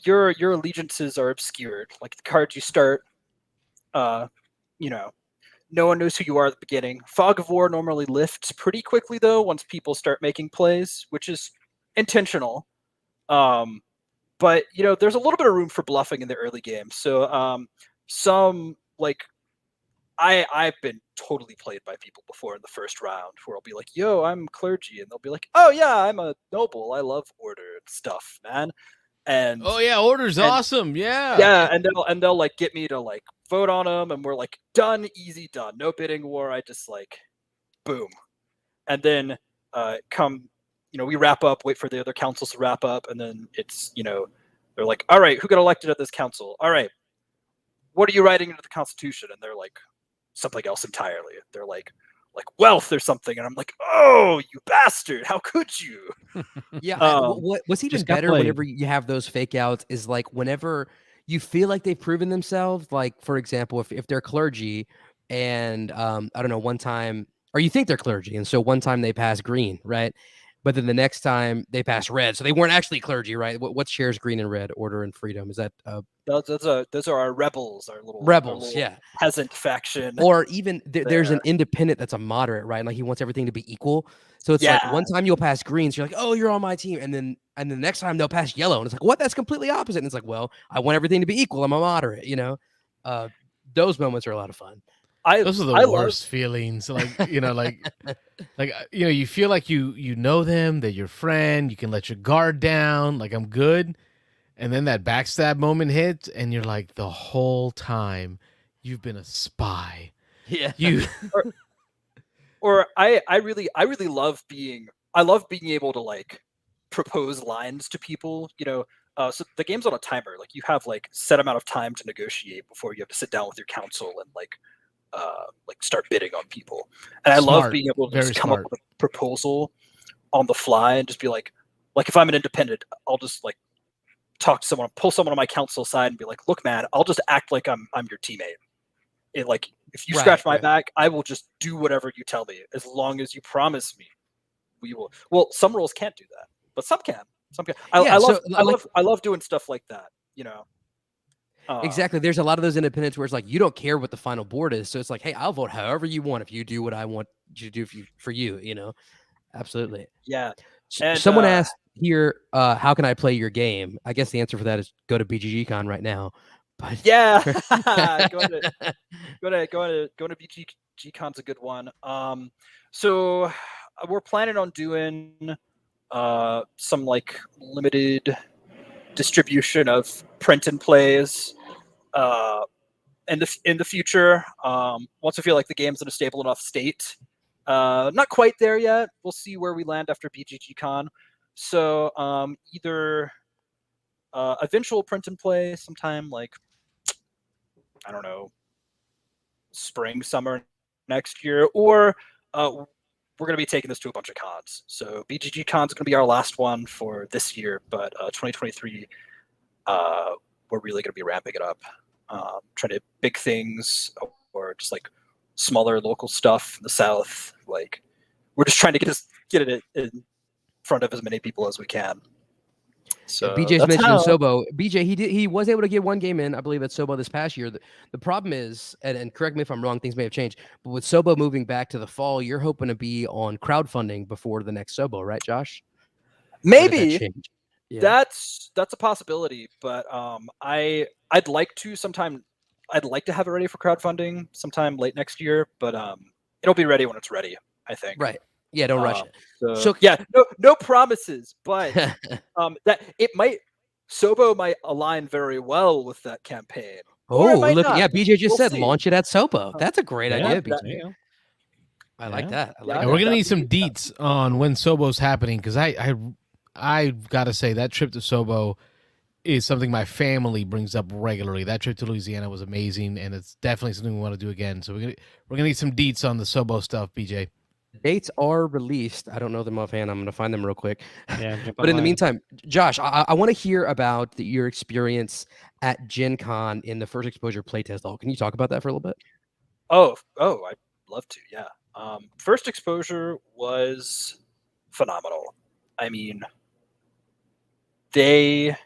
D: your allegiances are obscured. Like the cards you start, no one knows who you are at the beginning. Fog of War normally lifts pretty quickly though once people start making plays, which is intentional. But there's a little bit of room for bluffing in the early game. So, I've been totally played by people before in the first round where I'll be like, yo, I'm clergy. And they'll be like, oh yeah, I'm a noble. I love order and stuff, man. And
B: oh yeah, order's awesome. Yeah.
D: Yeah. And they'll like get me to like vote on them. And we're like, done, easy, done. No bidding war. I just like, boom. And then we wrap up, wait for the other councils to wrap up. And then it's, they're like, all right, who got elected at this council? All right. What are you writing into the Constitution? And they're like, something else entirely. They're like wealth or something, and I'm like, oh, you bastard! How could you?
C: Yeah. What's even better whenever you have those fake outs is like whenever you feel like they've proven themselves. Like for example, if they're clergy, and I don't know, one time, or you think they're clergy, and so one time they pass green, right? But then the next time they pass red, so they weren't actually clergy, right? What shares green and red? Order and freedom. Is that
D: those are our rebels, our little
C: yeah,
D: peasant faction.
C: Or even there's an independent that's a moderate, right? Like he wants everything to be equal. So it's like one time you'll pass green, so you're like, oh, you're on my team, and then the next time they'll pass yellow, and it's like, what? That's completely opposite. And it's like, well, I want everything to be equal. I'm a moderate, Those moments are a lot of fun.
B: Those are the worst feelings. Like, you feel like you know them, they're your friend, you can let your guard down, like I'm good. And then that backstab moment hits, and you're like, the whole time you've been a spy.
C: Yeah.
D: Or I really love being able to like propose lines to people, so the game's on a timer. Like you have like set amount of time to negotiate before you have to sit down with your council and like start bidding on people. And I love being able to just come up with a proposal on the fly and just be like if I'm an independent, I'll just like talk to someone, pull someone on my council side and be like, look, man, I'll just act like I'm your teammate. Like if you scratch my back, I will just do whatever you tell me as long as you promise me we will. Well, some roles can't do that, but some can. I love doing stuff like that,
C: Exactly. There's a lot of those independents where it's like you don't care what the final board is, so it's like, hey, I'll vote however you want if you do what I want you to do for you. Absolutely.
D: Yeah. And,
C: someone asked here, how can I play your game? I guess the answer for that is go to BGGCon right now. But
D: yeah, go to BGGCon's a good one. So we're planning on doing some like limited distribution of print and plays in the future. Once I feel like the game's in a stable enough state. Not quite there yet. We'll see where we land after BGGCon. So either eventual print and play sometime like, I don't know, spring, summer next year, or we're going to be taking this to a bunch of cons. So BGGCon is going to be our last one for this year, but 2023, we're really going to be ramping it up, trying to big things or just like smaller local stuff in the South. Like we're just trying to get it in front of as many people as we can. So
C: BJ's mentioned Sobo. BJ, he was able to get one game in, I believe, at Sobo this past year. The problem is, and correct me if I'm wrong, things may have changed, but with Sobo moving back to the fall, you're hoping to be on crowdfunding before the next Sobo, right, Josh?
D: Maybe
C: change? Yeah.
D: that's a possibility, but I'd like to sometime. I'd like to have it ready for crowdfunding sometime late next year, but it'll be ready when it's ready, I think.
C: Right. Yeah, don't rush it.
D: So yeah, no promises, but that it might Sobo might align very well with that campaign. Or it
C: Oh,
D: might
C: look,
D: not.
C: yeah, BJ just
D: We'll
C: said
D: see.
C: launch it at Sopo. That's a great
G: Yeah,
C: idea,
D: that-
C: BJ.
G: yeah.
C: I like that. I
D: Yeah,
C: like
B: And we're
C: that.
B: gonna
D: that
B: need
D: would
B: some
D: be-
B: deets on when Sobo's happening because I've got to say that trip to Sobo is something my family brings up regularly. That trip to Louisiana was amazing, and it's definitely something we want to do again. So we're gonna need some deets on the Sobo stuff, BJ.
C: Dates are released. I don't know them offhand. I'm going to find them real quick.
G: Yeah, jump
C: But in the
G: online.
C: meantime, Josh, I want to hear about your experience at Gencon in the first exposure playtest hall. Can you talk about that for a little bit?
D: Oh, I'd love to. Yeah. First exposure was phenomenal. I mean, they're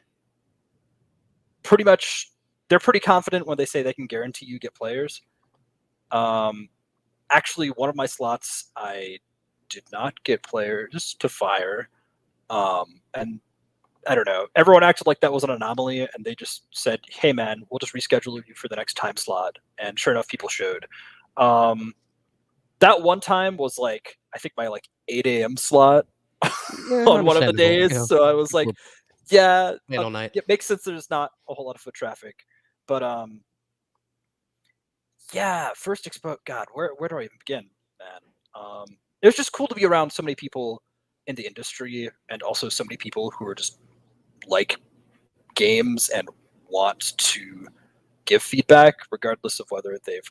D: pretty confident when they say they can guarantee you get players. Actually, one of my slots, I did not get players to fire. And I don't know. Everyone acted like that was an anomaly, and they just said, "Hey, man, we'll just reschedule you for the next time slot." And sure enough, people showed. That one time was like I think my 8 a.m. slot on one of the days.
C: Yeah.
D: So I was like, "Yeah,
C: Late all night.
D: it makes sense. There's not a whole lot of foot traffic, but yeah, first expo. God, where do I even begin, man? It was just cool to be around so many people in the industry, and also so many people who are just like games and want to give feedback, regardless of whether they've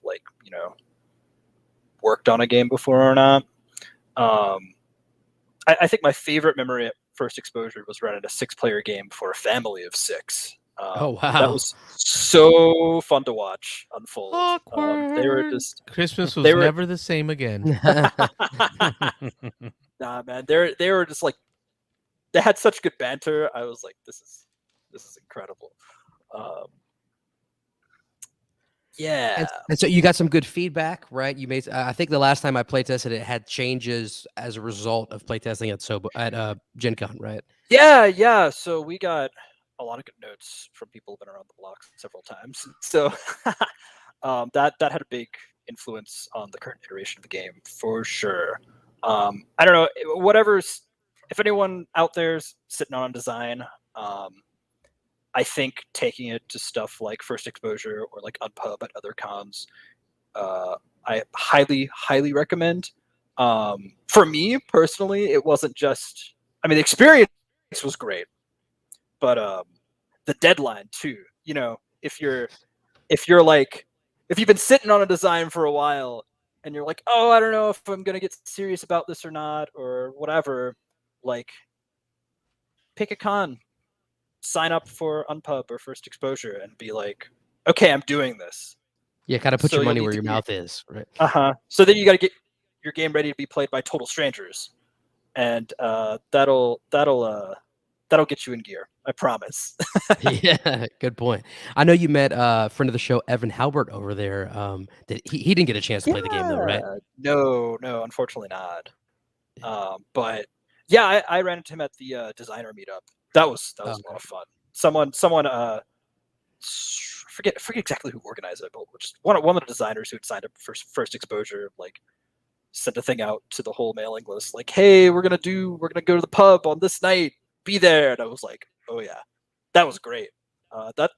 D: worked on a game before or not. I think my favorite memory at first exposure was running a 6-player game for a family of 6.
C: Oh, wow.
D: That was so fun to watch unfold. They were just
B: Christmas was
D: they were-
B: never the same again.
D: nah, man. They were just like they had such good banter. I was like, this is incredible. Yeah.
C: And so you got some good feedback, right? You made. I think the last time I playtested it had changes as a result of playtesting at Gencon, right?
D: Yeah. So we got a lot of good notes from people who've been around the block several times. So that had a big influence on the current iteration of the game for sure. I don't know, if anyone out there's sitting on a design, I think taking it to stuff like First Exposure or like Unpub at other cons, I highly recommend. For me personally, it wasn't just. I mean, the experience was great, but the deadline too. If you've been sitting on a design for a while and you're like, oh, I don't know if I'm gonna get serious about this or not or whatever, like, pick a con. Sign up for Unpub or First Exposure and be like, okay, I'm doing this.
C: Yeah, kind of put
D: So
C: your
D: you'll
C: money
D: need
C: where
D: to
C: your
D: be-
C: mouth is, right?
D: So then you got to get your game ready to be played by total strangers, and that'll get you in gear. I promise.
C: Yeah, good point. I know you met a friend of the show, Evan Halbert, over there. That he didn't get a chance to play the game though, right?
D: No, unfortunately not. But yeah, I ran into him at the designer meetup. That was a lot of fun. Someone I forget exactly who organized it, but just one of the designers who had signed up for First Exposure, like, sent a thing out to the whole mailing list, like, hey, we're gonna go to the pub on this night, be there. And I was like, oh yeah, that was great.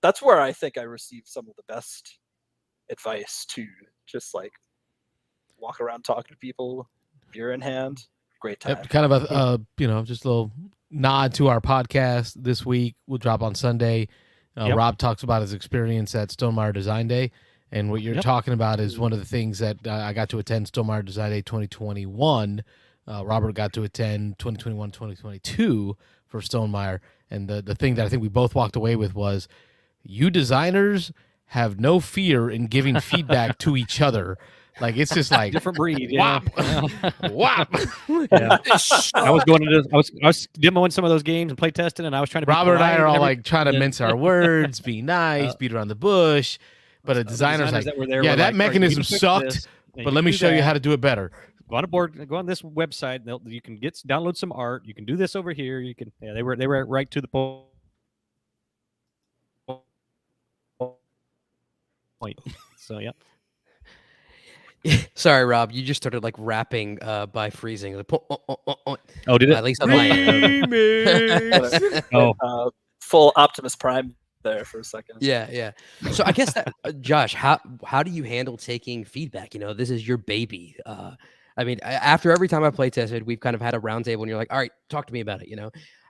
D: That's where I think I received some of the best advice, to just like walk around talking to people, beer in hand. Great time.
B: Yep, kind of just a little nod to our podcast this week. We'll drop on Sunday.
G: Yep.
B: Rob talks about his experience at Stonemaier Design Day, and what you're talking about is one of the things that I got to attend Stonemaier Design Day 2021. Robert got to attend 2021, 2022 for Stonemaier, and the thing that I think we both walked away with was, you designers have no fear in giving feedback to each other. Like, it's just like
G: Different breed.
B: whop, whop.
G: Yeah. I was going to I was demoing some of those games and play testing, and I was trying to.
B: Robert and I are all
G: polite
B: like trying to mince our words, be nice, beat around the bush. But a designer's like,
G: that were there
B: yeah,
G: were
B: that
G: like, "All right, you
B: mechanism
G: can fix
B: sucked,
G: this, and
B: but
G: you
B: let me
G: do
B: show you
G: that."
B: how to do it better.
G: go on a board, go on this website. You can download some art. You can do this over here. You can. Yeah, they were right to the point. So yeah.
C: Sorry, Rob. You just started like rapping by freezing. Like,
G: Oh, did it?
C: at least on my end.
G: Oh.
D: Full Optimus Prime there for a second.
C: Yeah. So I guess that, Josh, how do you handle taking feedback? This is your baby. I mean, after every time I play tested, we've kind of had a roundtable, and you're like, all right, talk to me about it.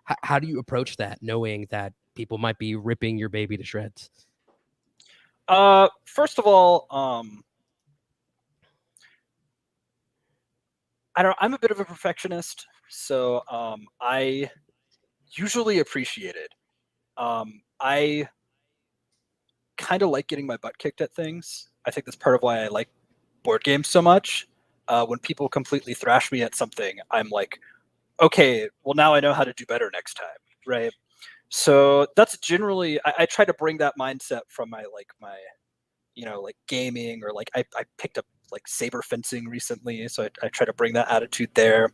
C: How do you approach that, knowing that people might be ripping your baby to shreds?
D: First of all, I'm a bit of a perfectionist, so I usually appreciate it. I kind of like getting my butt kicked at things. I think that's part of why I like board games so much. When people completely thrash me at something, I'm like, okay, well, now I know how to do better next time, right? So that's generally, I try to bring that mindset from my gaming, or I picked up like saber fencing recently, so I try to bring that attitude there.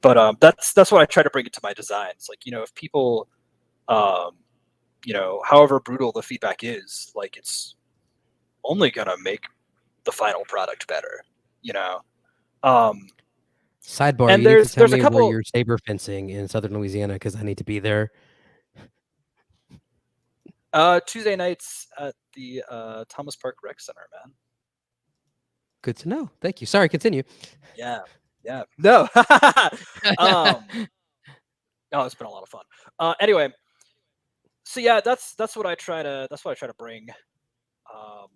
D: But that's what I try to bring into my designs. If people, however brutal the feedback is, it's only gonna make the final product better.
C: Sidebar:
D: and
C: you need to tell
D: there's a
C: me
D: couple.
C: where you're saber fencing in Southern Louisiana, because I need to be there.
D: Tuesday nights at the Thomas Park Rec Center, man.
C: Good to know. Thank you. Sorry, continue.
D: Yeah. No. Oh, it's been a lot of fun. Anyway, so yeah, that's what I try to bring. Lost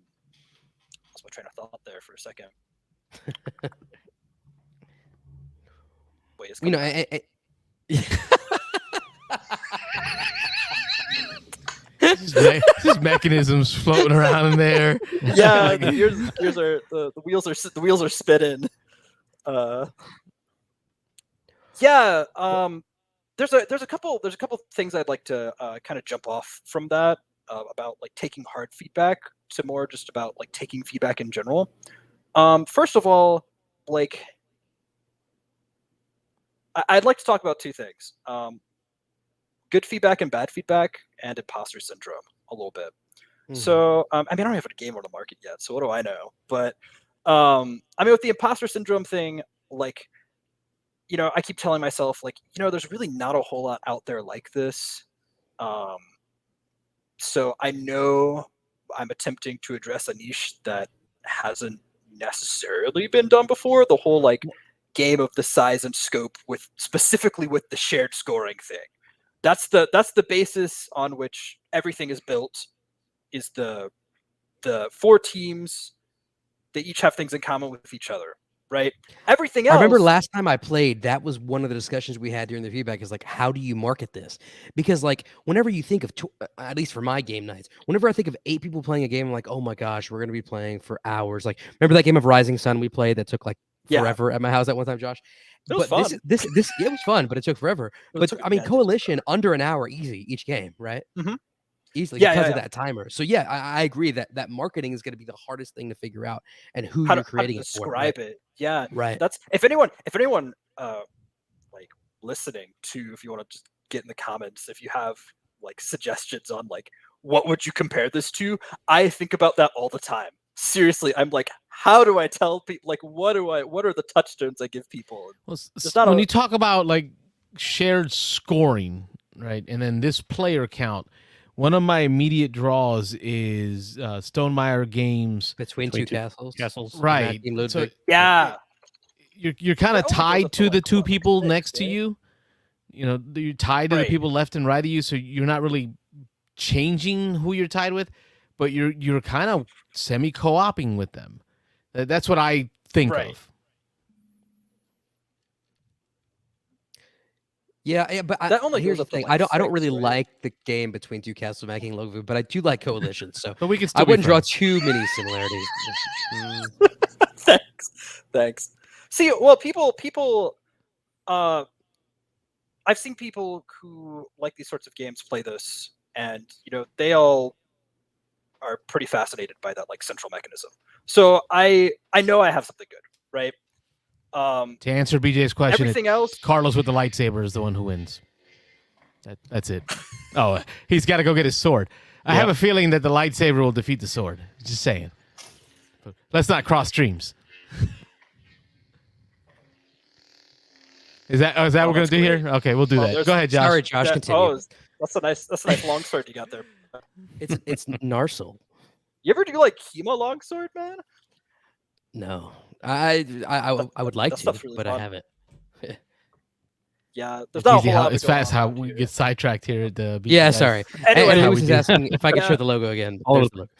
D: my train of thought there for a second. Wait, it's
B: Just mechanisms floating around in there.
D: Yeah, the wheels are spinning. Yeah. There's a couple things I'd like to kind of jump off from that about taking hard feedback to more just about taking feedback in general. First of all, I'd like to talk about two things: good feedback and bad feedback, and imposter syndrome a little bit. So I don't have a game on the market yet, so what do I know? But with the imposter syndrome thing, I keep telling myself, there's really not a whole lot out there like this. So I know I'm attempting to address a niche that hasn't necessarily been done before. The whole game of the size and scope specifically with the shared scoring thing. That's the basis on which everything is built. Is the 4 teams, they each have things in common with each other. Right. Everything else.
C: I remember last time I played, that was one of the discussions we had during the feedback, is how do you market this? Because whenever you think of, at least for my game nights, whenever I think of 8 people playing a game, I'm like, oh my gosh, we're going to be playing for hours. Remember that game of Rising Sun we played that took forever at my house at one time, Josh?
D: It was fun.
C: This it was fun, but it took forever. Coalition, under an hour easy each game, right?
D: Mm-hmm.
C: Easily, because of that timer. So yeah, I agree that marketing is going to be the hardest thing to figure out, and who you're creating it for.
D: Describe it. Yeah.
C: Right.
D: That's if anyone listening to, if you want to just get in the comments, if you have suggestions on what would you compare this to, I think about that all the time. Seriously, I'm how do I tell people, what are the touchstones I give people?
B: Well, when you talk about shared scoring, right, and then this player count, one of my immediate draws is Stonemaier Games
C: Between Two Castles.
B: Right. So
D: yeah,
B: you're kind of tied to the 2 people next to you. You're tied to the people left and right of you, so you're not really changing who you're tied with, but you're kind of semi co-oping with them. That's what I think of.
C: Yeah, but here's the thing: I don't really like the game Between Two Castles, Making Love, but I do like Coalition. So,
B: but we can
C: I wouldn't draw too many similarities.
D: Thanks. See, well, people, I've seen people who like these sorts of games play this, and they all are pretty fascinated by that central mechanism. So I know I have something good, right?
B: To answer BJ's question,
D: Everything else,
B: Carlos with the lightsaber is the one who wins. That's it. Oh, he's got to go get his sword. I have a feeling that the lightsaber will defeat the sword. Just saying. But let's not cross streams. Is that what we're gonna do here? Okay, we'll do that. Go ahead, Josh.
C: Sorry, Josh. Continue.
D: That's a nice longsword you got there.
C: It's Narsil.
D: You ever do like chemo longsword, man?
C: No, I would like to,
D: really
C: but
D: fun.
C: I haven't.
D: Yeah, there's
B: It's
D: not a
B: easy
D: whole
B: how
D: lot
B: it's
D: going
B: fast
D: on
B: how
D: around
B: we
D: here.
B: get sidetracked here at the BGGCon.
C: Yeah, sorry.
D: Anyway,
C: And
B: how
C: Luis
B: we
C: is
B: do.
C: asking if I can
D: Yeah.
C: show the logo again.
B: Oh,
C: There's the logo.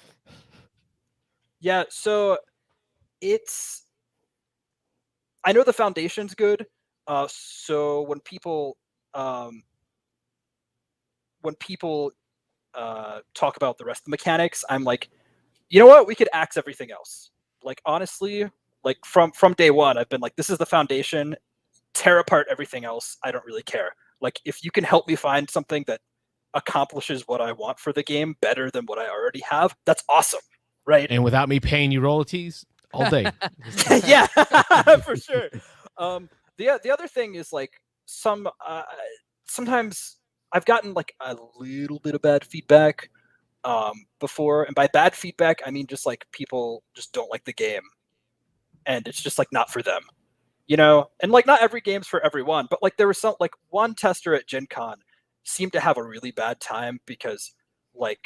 D: Yeah, so I know the foundation's good. So when people talk about the rest of the mechanics, I'm like, you know what? We could axe everything else. Like honestly, like from day one, I've been like, this is the foundation. Tear apart everything else. I don't really care. Like if you can help me find something that accomplishes what I want for the game better than what I already have, that's awesome, right?
B: And without me paying you royalties all day.
D: Yeah, for sure. The other thing is like sometimes I've gotten like a little bit of bad feedback before, and by bad feedback I mean just like people just don't like the game, and it's just like not for them, you know. And like not every game's for everyone, but like there was like one tester at Gencon seemed to have a really bad time because like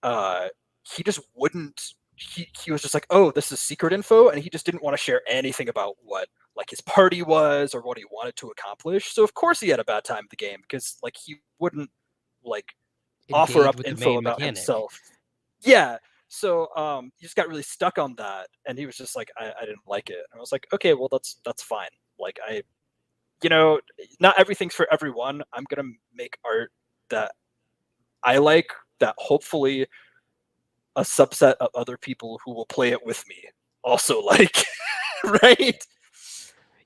D: he just wouldn't. He was just like, oh, this is secret info, and he just didn't want to share anything about what like his party was or what he wanted to accomplish. So of course he had a bad time with the game because like he wouldn't like offer up info about himself. Yeah. So he just got really stuck on that, and he was just like, I didn't like it. And I was like, okay, well that's fine. Like not everything's for everyone. I'm gonna make art that I like, that hopefully a subset of other people who will play it with me also like, right?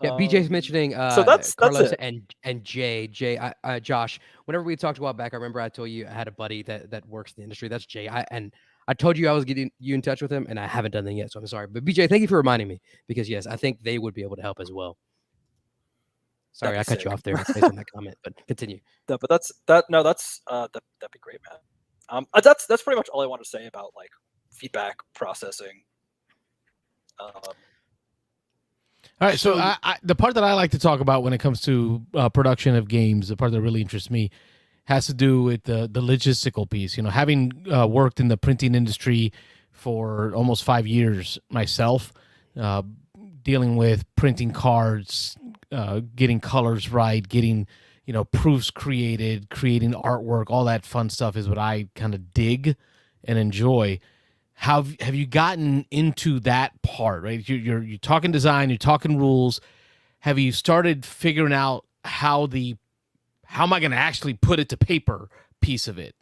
C: Yeah, BJ's mentioning
D: so that's
C: Carlos
D: it.
C: and Jay. Josh, whenever we talked a while back, I remember I told you I had a buddy that works in the industry. That's Jay. I told you I was getting you in touch with him, and I haven't done that yet, so I'm sorry. But BJ, thank you for reminding me, because yes, I think they would be able to help as well. Sorry, I cut you off there based on that comment, but continue.
D: No, but that'd be great, man. That's pretty much all I want to say about like feedback processing.
B: All right, so the part that I like to talk about when it comes to production of games, the part that really interests me, has to do with the logistical piece. You know, having worked in the printing industry for almost 5 years myself, dealing with printing cards, getting colors right, getting proofs created, creating artwork, all that fun stuff is what I kind of dig and enjoy. Have you gotten into that part, right? You're talking design, you're talking rules. Have you started figuring out how am I going to actually put it to paper piece of it?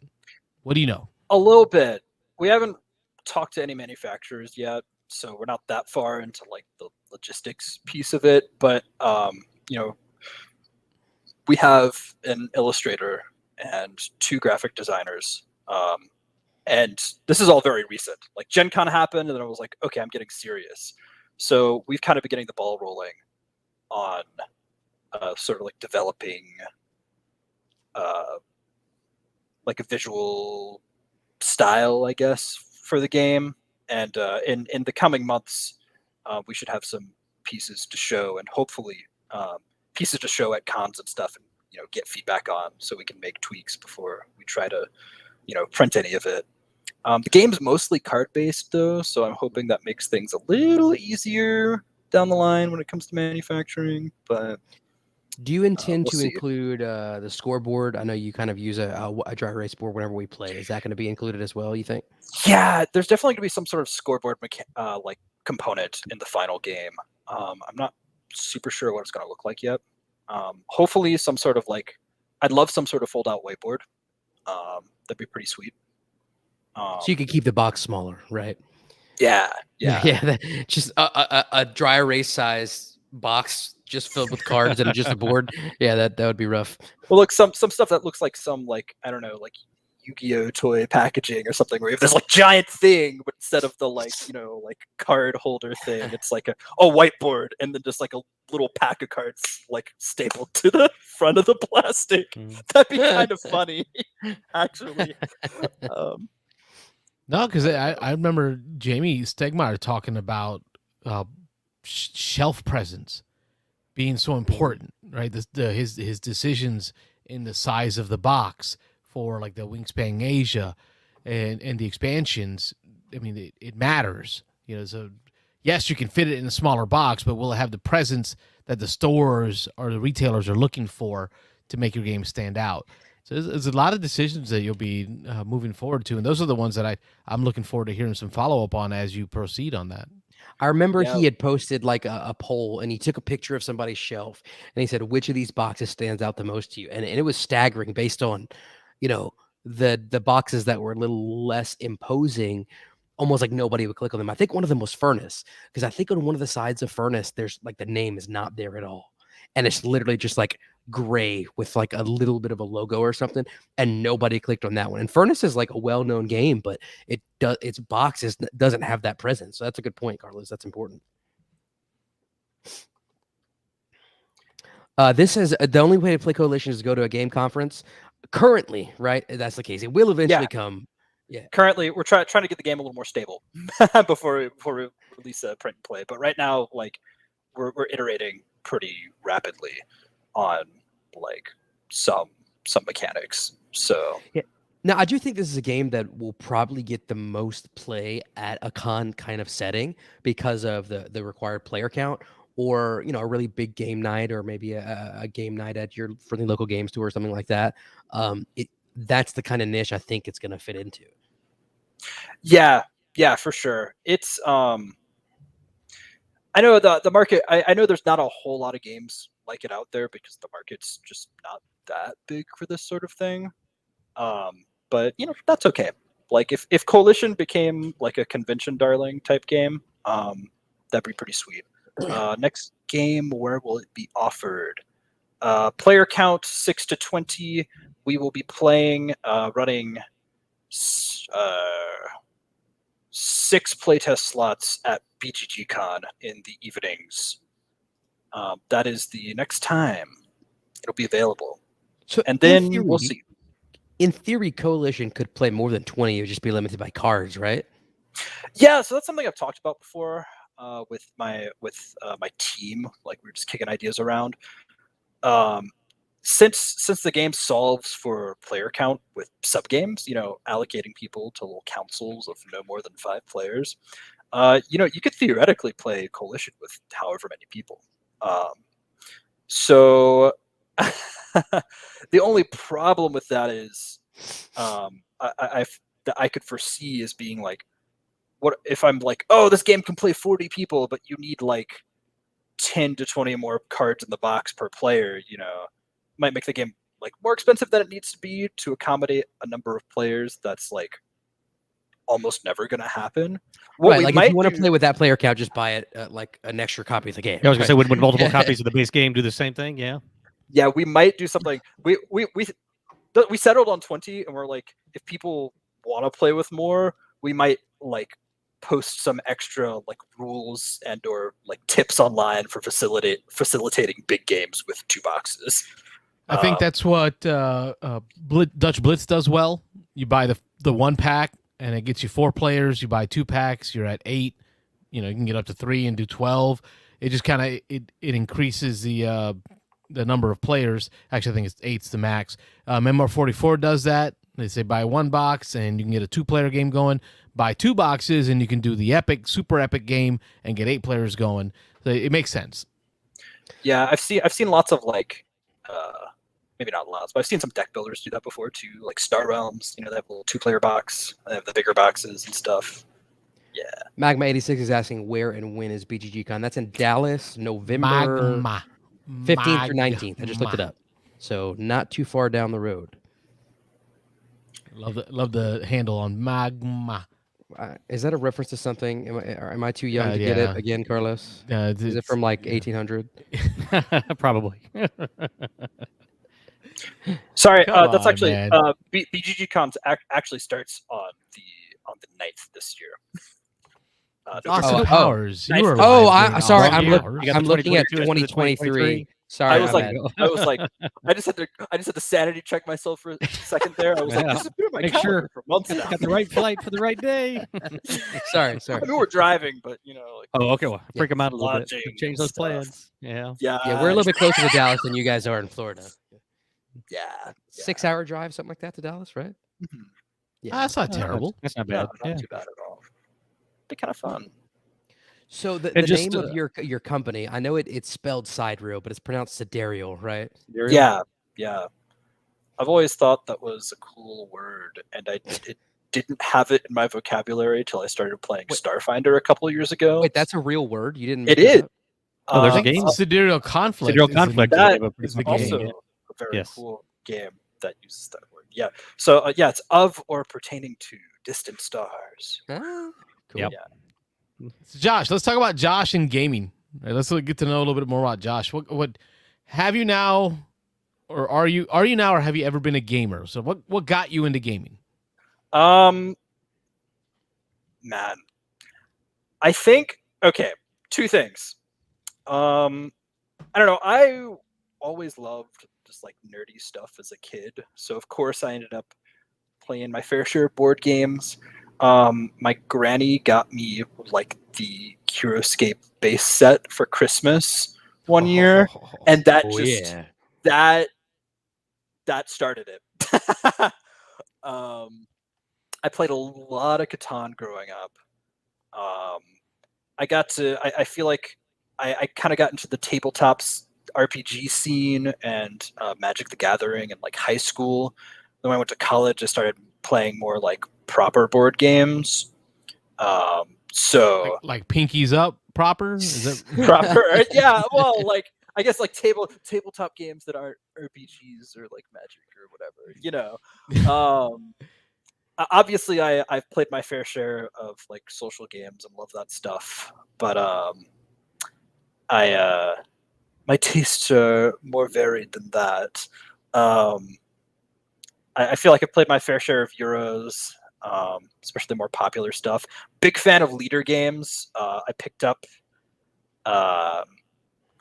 B: What do you know?
D: A little bit. We haven't talked to any manufacturers yet, so we're not that far into like the logistics piece of it. But we have an illustrator and 2 graphic designers. And this is all very recent. Like Gencon happened, and then I was like, okay, I'm getting serious. So we've kind of been getting the ball rolling on sort of like developing like a visual style, I guess, for the game. And in the coming months, we should have some pieces to show, and hopefully pieces to show at cons and stuff, and get feedback on, so we can make tweaks before we try to print any of it. The game's mostly card-based, though, so I'm hoping that makes things a little easier down the line when it comes to manufacturing. But
C: do you intend to
D: see.
C: include the scoreboard? I know you kind of use a dry erase board whenever we play. Is that going to be included as well, you think?
D: Yeah, there's definitely going to be some sort of scoreboard like component in the final game. I'm not super sure what it's going to look like yet. Hopefully some sort of like, I'd love some sort of fold-out whiteboard. That'd be pretty sweet.
C: So you could keep the box smaller, right?
D: Yeah.
C: Just a dry erase size box just filled with cards and just a board. Yeah, that would be rough.
D: Well, look, some stuff that looks like some, like, I don't know, like Yu-Gi-Oh toy packaging or something where you have this like giant thing, but instead of the like like card holder thing, it's like a whiteboard and then just like a little pack of cards like stapled to the front of the plastic. That'd be kind of funny, actually.
B: No, because I remember Jamie Stegmaier talking about shelf presence being so important, right? His decisions in the size of the box for like the Wingspan Asia and the expansions. I mean, it matters, So yes, you can fit it in a smaller box, but will it have the presence that the stores or the retailers are looking for to make your game stand out? So there's a lot of decisions that you'll be moving forward to, and those are the ones that I'm looking forward to hearing some follow-up on as you proceed on that.
C: I remember he had posted like a poll, and he took a picture of somebody's shelf, and he said, which of these boxes stands out the most to you? And it was staggering based on, the boxes that were a little less imposing, almost like nobody would click on them. I think one of them was Furnace, because I think on one of the sides of Furnace, there's like the name is not there at all. And it's literally just like gray with like a little bit of a logo or something, and nobody clicked on that one. And Furnace is like a well-known game, but its box doesn't have that presence. So that's a good point, Carlos. That's important. This is the only way to play Coalition is to go to a game conference. Currently, right? That's the case. It will eventually come. Yeah.
D: Currently, we're trying to get the game a little more stable before we release a print and play. But right now, like we're iterating pretty rapidly on like some mechanics. So
C: yeah. Now I do think this is a game that will probably get the most play at a con kind of setting because of the required player count, or a really big game night, or maybe a game night at your friendly local game store or something like that. That's the kind of niche I think it's going to fit into.
D: Yeah, for sure. It's I know the market. I know there's not a whole lot of games like it out there because the market's just not that big for this sort of thing. But that's okay. Like if Coalition became like a convention darling type game, that'd be pretty sweet. Next game, where will it be offered? Player count 6 to 20. We will be playing, running 6 playtest slots at BGGCon in the evenings. That is the next time it'll be available.
C: So
D: and then we'll see.
C: In theory, Coalition could play more than 20. It would just be limited by cards, right?
D: Yeah, so that's something I've talked about before with my team. Like we were just kicking ideas around. Since the game solves for player count with sub games, allocating people to little councils of no more than 5 players, you could theoretically play Coalition with however many people. So the only problem with that is I could foresee as being like, what if I'm like, oh, this game can play 40 people, but you need like 10 to 20 more cards in the box per player, might make the game like more expensive than it needs to be to accommodate a number of players. That's like almost never going to happen.
C: Right, like if you want to play with that player count, just buy it like an extra copy of the game.
G: Yeah, I was gonna say, would multiple copies of the base game do the same thing?
D: Yeah, we might do something. We settled on 20, and we're like, if people want to play with more, we might like post some extra like rules and or like tips online for facilitating big games with 2 boxes.
B: I think that's what Dutch Blitz does well. You buy the 1 pack, and it gets you 4 players. You buy 2 packs, you're at 8. You can get up to 3 and do 12. It just kind of it increases the number of players. Actually, I think it's 8's the max. Memoir 44 does that. They say buy 1 box and you can get a 2-player game going. Buy 2 boxes and you can do the super epic game and get 8 players going. So it makes sense.
D: Yeah, I've seen lots of like, maybe not lots, but I've seen some deck builders do that before too. Like Star Realms, they have a little 2-player box. They have the bigger boxes and stuff. Yeah.
C: Magma 86 is asking where and when is BGGCon. That's in Dallas, November 15th or 19th. I just looked it up. So not too far down the road.
B: Love the handle on Magma.
C: Is that a reference to something? Am I too young to get it again, Carlos? Is it from like 1800?
G: Probably.
D: Sorry,
B: Come
D: that's
B: on,
D: actually
B: man.
D: BGGCon actually starts on the 9th this year.
B: Austin
C: oh,
B: Powers, you were
C: Oh,
B: alive during
C: sorry.
B: Austin
C: I'm,
B: Powers.
G: You got the
C: I'm looking at
G: 2022 instead of
C: 2023. Sorry,
D: I was
C: my
D: like,
C: bad.
D: I was like, I just had to sanity check myself for a second there. I was like,
G: Yeah.
D: this has been on my
G: Make
D: calendar
G: sure
D: for months now.
G: got the right flight for the right day.
C: sorry.
D: I mean, we're driving, but like,
G: Oh, okay. Well, freak them out a little bit.
D: lodging
G: Change those
D: stuff.
G: plans. Yeah.
D: yeah,
C: Yeah, we're a little bit closer to Dallas than you guys are in Florida.
D: yeah,
C: 6-hour drive, something like that to Dallas, right?
D: Mhm.
C: Yeah.
B: That's not terrible.
G: That's not
D: No,
G: bad.
D: not
G: Yeah.
D: too bad at all. Be kind of fun.
C: So the
G: And just,
C: name of your company, I know it's spelled Sidereal, but it's pronounced Sidereal, right?
D: Yeah. I've always thought that was a cool word, and it didn't have it in my vocabulary till I started playing Starfinder a couple of years ago.
C: Wait, that's a real word? You didn't
D: It
C: make that
D: is.
C: up?
G: Oh, there's a
B: I think
G: game?
B: Sidereal Conflict.
G: Sidereal
B: is the-
G: Conflict is the
D: That
G: name of
B: is
G: the
B: the
D: also
B: game.
D: a very
G: Yes.
D: cool game that uses that word. Yeah. So yeah, it's of or pertaining to distant stars.
C: Ah, cool.
G: Yep.
D: Yeah.
B: So Josh, let's talk about Josh and gaming. Right, let's get to know a little bit more about Josh. What have you now, or are you now, or have you ever been a gamer? So what got you into gaming?
D: Man, I think two things. I don't know. I always loved just like nerdy stuff as a kid, so of course I ended up playing my fair share of board games. My granny got me like the Curoscape base set for Christmas one year, and that that started it. I played a lot of Catan growing up. I feel like I kind of got into the tabletops RPG scene and Magic the Gathering in like high school. Then when I went to college, I started playing more like proper board games. So
B: Like Pinkies Up proper? Is that
D: proper, yeah. Well, like I guess like tabletop games that aren't RPGs or like Magic or whatever. Obviously, I've played my fair share of like social games and love that stuff, but my tastes are more varied than that. I feel like I played my fair share of Euros, especially the more popular stuff. Big fan of leader games. I picked up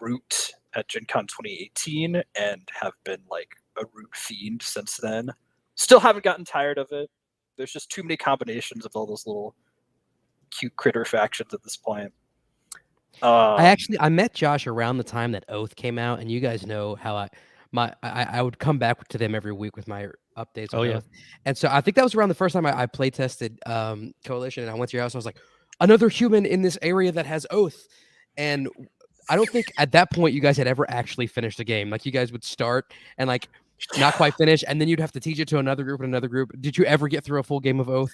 D: Root at Gencon 2018 and have been like a Root fiend since then. Still haven't gotten tired of it. There's just too many combinations of all those little cute critter factions at this point.
C: I met Josh around the time that Oath came out, and you guys know how I would come back to them every week with my updates. On Oath. And so I think that was around the first time I play tested Coalition, and I went to your house. And I was like, another human in this area that has Oath, and I don't think at that point you guys had ever actually finished a game. Like you guys would start and like not quite finish, and then you'd have to teach it to another group and another group. Did you ever get through a full game of Oath?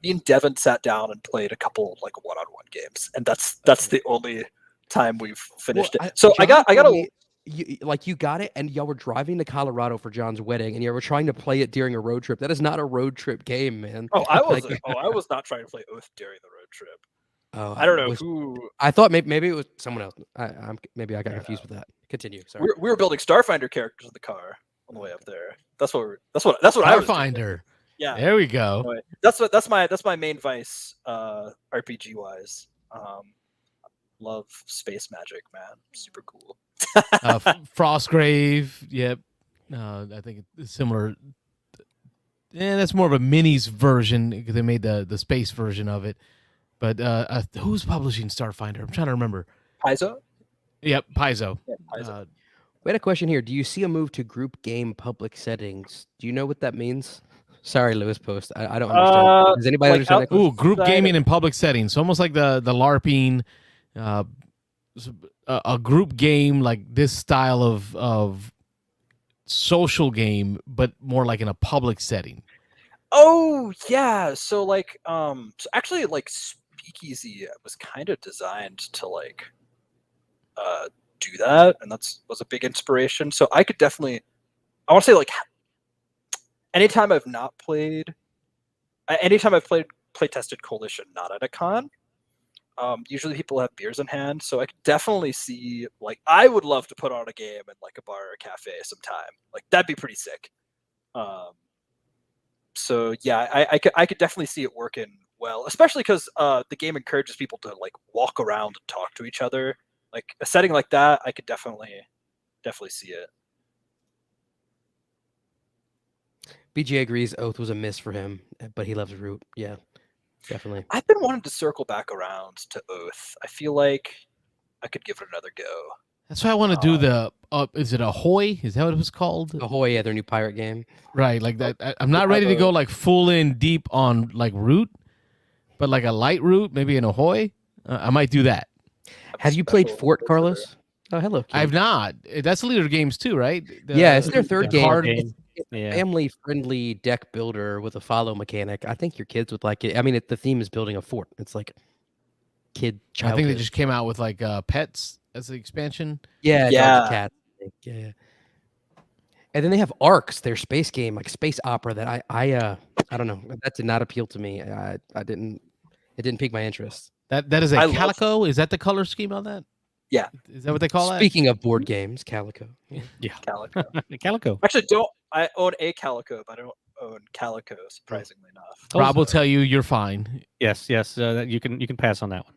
D: Me and Devin sat down and played a couple like one-on-one games, and that's the only time we've finished it. So I got
C: you got it, and y'all were driving to Colorado for John's wedding, and you were trying to play it during a road trip. That is not a road trip game, man.
D: I was not trying to play Oath during the road trip.
C: Oh,
D: I don't know who.
C: I thought maybe it was someone else. Maybe I got confused with that. Continue. Sorry.
D: We were building Starfinder characters in the car on the way up there. That's what I was doing.
B: Starfinder.
D: Yeah.
B: There we go.
D: Anyway, that's my main vice, RPG wise. Love space magic, man. Super cool.
B: Frostgrave. Yep. I think it's similar. Yeah, that's more of a minis version. They made the space version of it. But who's publishing Starfinder? I'm trying to remember.
D: Paizo?
B: Yep, Paizo.
D: Yeah, Paizo.
C: We had a question here. Do you see a move to group game public settings? Do you know what that means? Sorry, Lewis Post. I don't understand. Does anybody understand that question?
B: Ooh, group gaming in public settings. So almost like the LARPing, a group game like this style of social game, but more like in a public setting.
D: Oh yeah. So like so actually like Speakeasy was kind of designed to like do that, and was a big inspiration. So I could definitely, I want to say like anytime I've played play tested Coalition not at a con, Usually people have beers in hand, so I could definitely see, like, I would love to put on a game in like a bar or a cafe sometime. Like, that'd be pretty sick. So yeah, I could definitely see it working well, especially because the game encourages people to like walk around and talk to each other. Like a setting like that, I could definitely see it.
C: BGA agrees Oath was a miss for him, but he loves Root. Yeah, definitely.
D: I've been wanting to circle back around to Oath. I feel like I could give it another go.
B: That's why I want to do the. Is it Ahoy? Is that what it was called?
C: Ahoy, yeah, their new pirate game.
B: Right, like that. I'm not ready to go like full in deep on like Root, but like a light Root, maybe an Ahoy. I might do that.
C: Have you played Fort, Carlos? Oh, hello. Kim.
B: I've not. That's Leader Games too, right?
C: Yeah, it's their third game.
G: card
C: It's a
G: Yeah.
C: family-friendly deck builder with a follow mechanic. I think your kids would like it. I mean, the theme is building a fort. It's like kid
B: I
C: childhood.
B: think they just came out with like pets as the expansion.
C: yeah,
D: Yeah.
C: dogs and cats. I think. Yeah. And then they have Arcs, their space game, like space opera. That I don't know. That did not appeal to me. I didn't. It didn't pique my interest.
B: That is a
D: I love-
B: Calico. Is that the color scheme on that?
D: Yeah.
B: Is that what they call that?
C: Speaking of board games, Calico. Yeah.
D: Calico.
G: Calico.
D: Actually, I own a Calico, but I don't own Calico, surprisingly enough.
B: Rob will tell you you're fine.
G: Yes. You can pass on that one.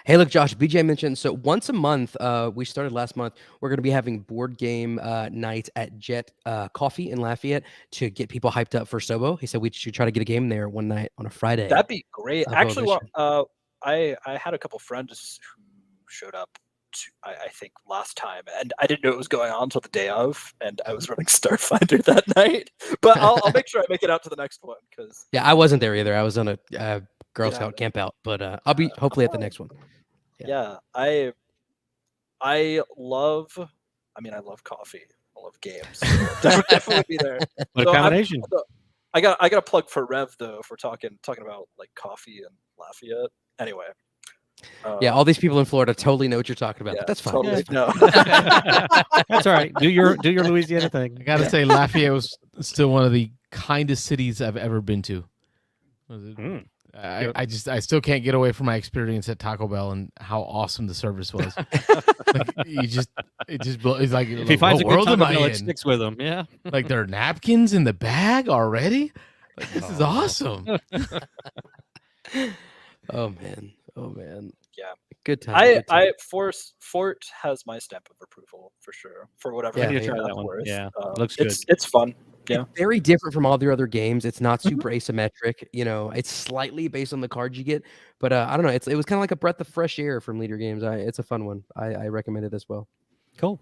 C: Hey, look, Josh, BJ mentioned, so once a month, we started last month, we're going to be having board game nights at Jet Coffee in Lafayette to get people hyped up for Sobo. He said we should try to get a game there one night on a Friday.
D: That'd be great.
C: Of
D: Actually,
C: Prohibition.
D: I had a couple friends who showed up, I think, last time, and I didn't know it was going on until the day of, and I was running Starfinder that night. But I'll make sure I make it out to the next one, because
C: Yeah, I wasn't there either. I was on a Girl
D: Yeah.
C: Scout camp out, but I'll be hopefully at the next one.
D: yeah, I love. I mean, I love coffee. I love games. Definitely be there.
G: What
D: So
G: a combination.
D: I got a plug for Rev though. If we're talking about like coffee and Lafayette. Anyway.
C: Yeah, all these people in Florida totally know what you're talking about.
D: Yeah,
C: But that's fine.
D: Totally,
C: That's fine.
D: no.
G: That's all right. Do your Louisiana
B: I
G: thing.
B: gotta say, Lafayette was still one of the kindest cities I've ever been to. Was it-
G: Mm.
B: I still can't get away from my experience at Taco Bell and how awesome the service was. Like, it's like
G: If he finds a
B: what
G: good
B: world
G: Taco
B: am I
G: Bell, it
B: in?
G: sticks with him. Yeah.
B: Like there are napkins in the bag already. Like, this is awesome.
C: Oh man.
D: Yeah.
C: Good time.
D: Fort has my stamp of approval for sure. For whatever
C: Yeah,
G: I need to
C: yeah.
G: try
D: that's
G: that one.
D: worth.
G: Yeah. Looks good.
D: It's fun. Yeah.
C: It's very different from all their other games. It's not super asymmetric. You know, it's slightly based on the cards you get, but I don't know. It was kind of like a breath of fresh air from Leader Games. It's a fun one. I recommend it as well.
G: Cool.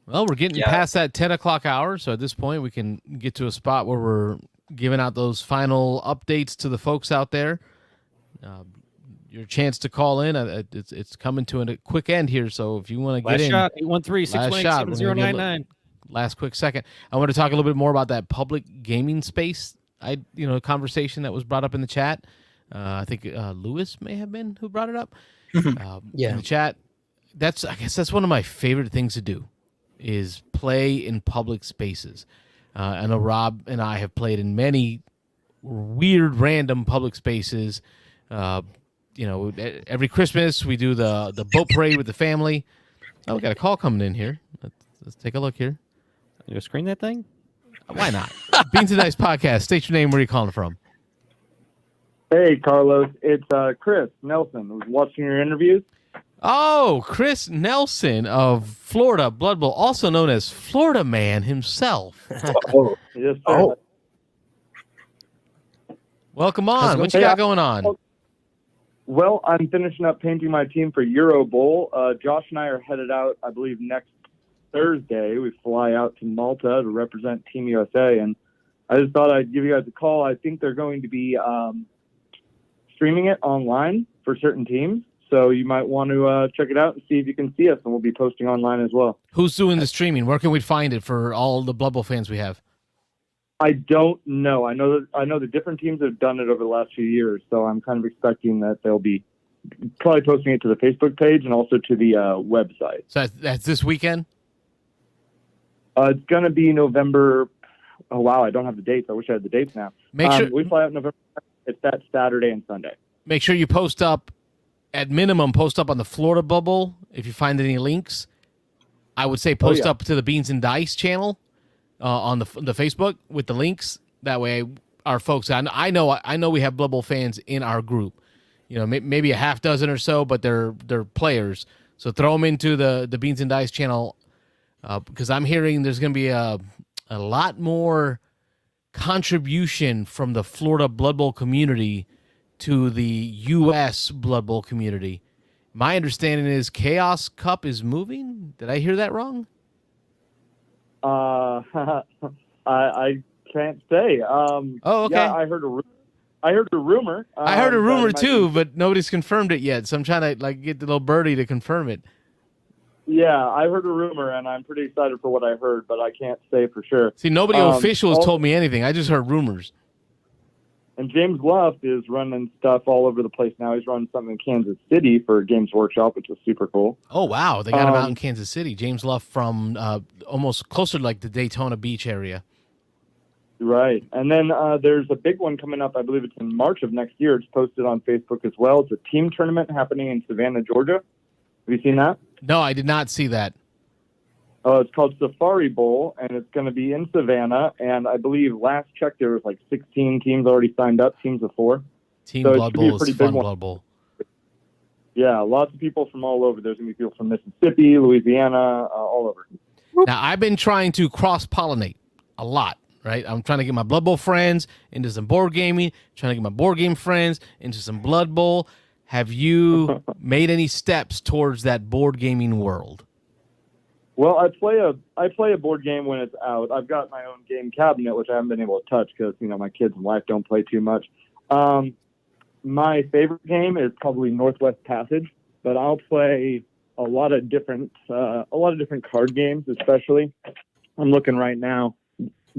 B: Well, we're getting
D: Yeah.
B: past that 10 o'clock hour, so at this point we can get to a spot where we're giving out those final updates to the folks out there. Your chance to call in, it's coming to a quick end here, so if you want to get
G: Last
B: in,
G: shot. 813-618-7099.
B: last quick second. I want to talk a little bit more about that public gaming space. Conversation that was brought up in the chat. I think Lewis may have been who brought it up.
C: Yeah.
B: In the chat. I guess that's one of my favorite things to do, is play in public spaces. I know Rob and I have played in many weird, random public spaces. Every Christmas we do the boat parade with the family. Oh, we got a call coming in here. Let's take a look here.
G: You screen that thing?
B: Why not? Beans and Dice Podcast. State your name. Where are you calling from?
I: Hey, Carlos. It's Chris Nelson. I was watching your interviews.
B: Oh, Chris Nelson of Florida Blood Bowl, also known as Florida Man himself.
I: Oh, yes, sir.
B: Welcome on. What you got going on?
I: Well, I'm finishing up painting my team for Euro Bowl. Josh and I are headed out, I believe, next Thursday. We fly out to Malta to represent Team USA, and I just thought I'd give you guys a call. I think they're going to be streaming it online for certain teams, so you might want to check it out and see if you can see us, and we'll be posting online as well.
B: Who's doing the streaming? Where can we find it for all the Blood Bowl fans we have?
I: I don't know. I know the different teams have done it over the last few years, so I'm kind of expecting that they'll be probably posting it to the Facebook page and also to the website.
B: So that's this weekend?
I: It's going to be November. Oh, wow. I don't have the dates. I wish I had the dates now.
B: Make sure.
I: We fly out November. It's that Saturday and Sunday.
B: make sure you post up, at minimum, post up on the Florida bubble if you find any links. I would say post up to the Beans and Dice channel on the Facebook with the links. That way, our folks, I know we have Blood Bowl fans in our group. You know, maybe a half dozen or so, but they're players. So throw them into the Beans and Dice channel because I'm hearing there's going to be a lot more contribution from the Florida Blood Bowl community to the U.S. Blood Bowl community. My understanding is Chaos Cup is moving. Did I hear that wrong?
I: I can't say.
B: Okay.
I: Yeah, I heard a rumor. I heard a rumor
B: too, but nobody's confirmed it yet. So I'm trying to get the little birdie to confirm it.
I: Yeah, I heard a rumor, and I'm pretty excited for what I heard, but I can't say for sure.
B: See, nobody official has told me anything. I just heard rumors.
I: And James Luff is running stuff all over the place now. He's running something in Kansas City for Games Workshop, which is super cool.
B: Oh, wow. They got him out in Kansas City. James Luff from almost closer to like the Daytona Beach area.
I: Right. And then there's a big one coming up. I believe it's in March of next year. It's posted on Facebook as well. It's a team tournament happening in Savannah, Georgia. Have you seen that?
B: No, I did not see that.
I: It's called Safari Bowl, and it's going to be in Savannah. And I believe last check there was like 16 teams already signed up, teams of 4.
B: Team Blood Bowl is fun. Blood Bowl.
I: Yeah, lots of people from all over. There's going to be people from Mississippi, Louisiana, all over.
B: Now, I've been trying to cross-pollinate a lot, right? I'm trying to get my Blood Bowl friends into some board gaming, trying to get my board game friends into some Blood Bowl. Have you made any steps towards that board gaming world?
I: Well, I play a board game when it's out. I've got my own game cabinet, which I haven't been able to touch because my kids and wife don't play too much. My favorite game is probably Northwest Passage, but I'll play a lot of different card games, especially. I'm looking right now.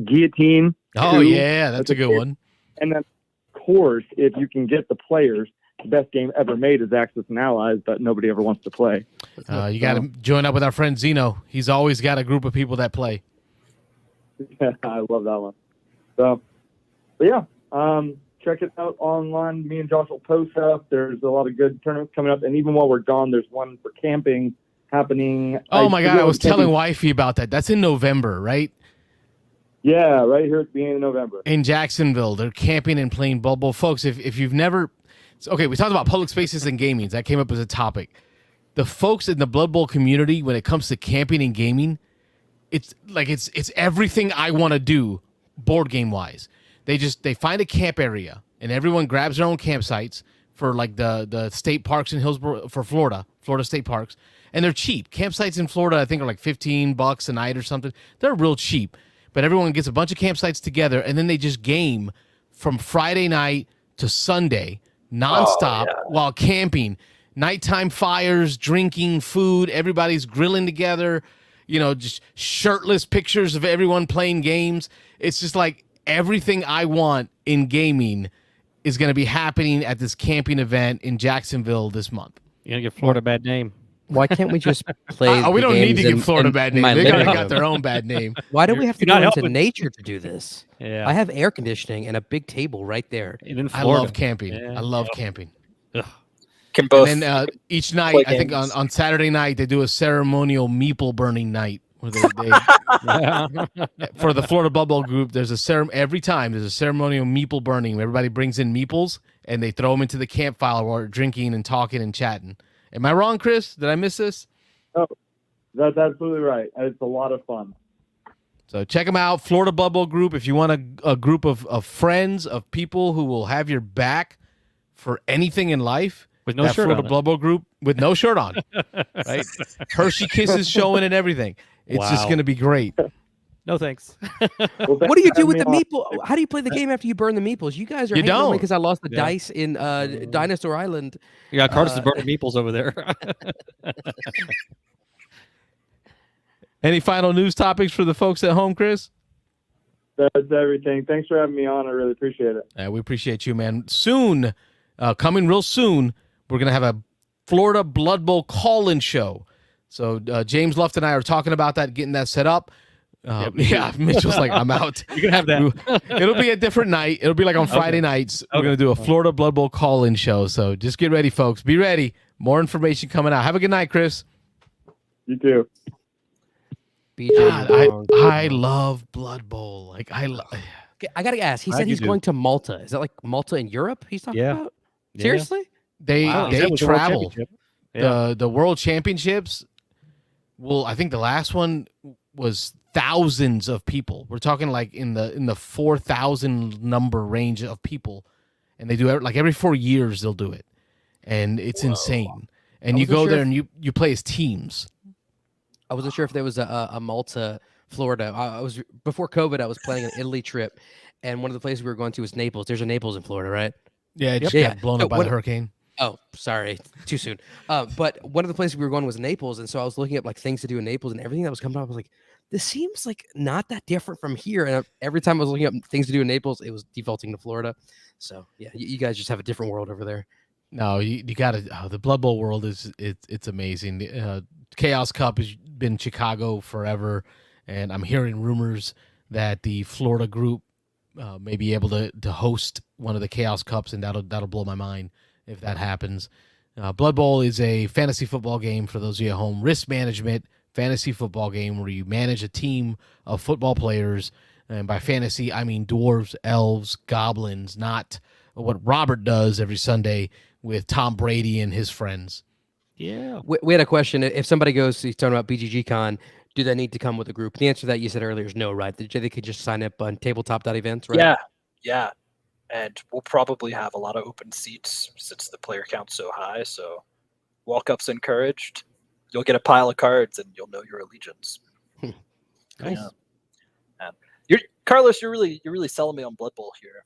I: Guillotine.
B: Oh, yeah, that's a good one.
I: And then, of course, if you can get the players, the best game ever made is Axis and Allies, but nobody ever wants to play.
B: You got to join up with our friend Zeno. He's always got a group of people that play.
I: Yeah, I love that one. So, but yeah, check it out online. Me and Josh will post up. There's a lot of good tournaments coming up, and even while we're gone, there's one for camping happening.
B: Oh my God, I was telling Wifey about that. That's in November, right?
I: Yeah, right here at the beginning of November.
B: In Jacksonville, they're camping and playing Blood Bowl. Folks, if you've never... Okay, we talked about public spaces and gaming. That came up as a topic. The folks in the Blood Bowl community, when it comes to camping and gaming, it's everything I want to do board game wise. They find a camp area and everyone grabs their own campsites for like the state parks in Hillsborough for Florida state parks, and they're cheap. Campsites in Florida I think are like $15 a night or something. They're real cheap. But everyone gets a bunch of campsites together and then they just game from Friday night to Sunday nonstop while camping. Nighttime fires, drinking, food, everybody's grilling together, just shirtless pictures of everyone playing games. It's just like everything I want in gaming is going to be happening at this camping event in Jacksonville this month.
G: You're going to give Florida a bad name.
C: Why can't we just play
B: we don't need to give Florida a bad name. They got their own bad name.
C: Why do we have to go into nature to do this?
G: Yeah.
C: I have air conditioning and a big table right there.
B: I love camping. I love camping.
G: Ugh.
D: Can both.
B: And then each night, I think on Saturday night, they do a ceremonial meeple burning night. Where they for the Florida Blood Bowl group, there's a every time there's a ceremonial meeple burning. Where everybody brings in meeples and they throw them into the campfire while they're drinking and talking and chatting. Am I wrong, Chris? Did I miss this?
I: Oh, that's absolutely right. It's a lot of fun.
B: So check them out, Florida Blood Bowl group. If you want a group of friends, of people who will have your back for anything in life,
G: with no shirt
B: Florida
G: on
B: Blood Bowl group with no shirt on, right? Hershey kisses showing and everything. It's just going to be great.
G: No thanks.
C: What do you do with the meeple? How do you play the game after you burn the meeples? You guys are hating because I lost the dice in Dinosaur Island.
G: Yeah, Carter's is burning meeples over there.
B: Any final news topics for the folks at home, Chris?
I: That's everything. Thanks for having me on. I really appreciate it.
B: We appreciate you, man. Soon, coming real soon, we're going to have a Florida Blood Bowl call-in show. So James Luft and I are talking about that, getting that set up. Yeah, Mitchell's like, I'm out.
G: You can have that.
B: It'll be a different night. It'll be like on Friday nights. We're going to do a Florida Blood Bowl call-in show. So just get ready, folks. Be ready. More information coming out. Have a good night, Chris.
I: You too.
B: God, I love Blood Bowl. Like I
C: gotta ask. He said he's going to Malta. Is that like Malta in Europe? He's talking about. Seriously?
B: They travel. The World Championships. Well, I think the last one was thousands of people. We're talking like in the 4,000 number range of people, and they do it like every 4 years. They'll do it, and it's insane. And you go there and you play as teams.
C: I wasn't sure if there was a Malta, Florida. I was before COVID. I was planning an Italy trip, and one of the places we were going to was Naples. There's a Naples in Florida, right?
B: Yeah, it just got blown up by the hurricane.
C: Oh, sorry, too soon. But one of the places we were going was Naples, and so I was looking at like things to do in Naples, and everything that was coming up, I was like, this seems like not that different from here. And every time I was looking up things to do in Naples, it was defaulting to Florida. So yeah, you guys just have a different world over there.
B: No, you got to. The Blood Bowl world it's amazing. Chaos Cup has been in Chicago forever, and I'm hearing rumors that the Florida group may be able to host one of the Chaos Cups, and that'll blow my mind if that happens. Blood Bowl is a fantasy football game for those of you at home. Risk management fantasy football game where you manage a team of football players, and by fantasy I mean dwarves, elves, goblins, not what Robert does every Sunday with Tom Brady and his friends.
G: Yeah.
C: We had a question. If somebody goes, he's talking about BGGCon, do they need to come with a group? The answer to that you said earlier is no, right? They could just sign up on tabletop.events, right?
D: Yeah. And we'll probably have a lot of open seats since the player count's so high. So walk-ups encouraged. You'll get a pile of cards and you'll know your allegiance.
C: Nice.
D: And Carlos, you're really selling me on Blood Bowl here.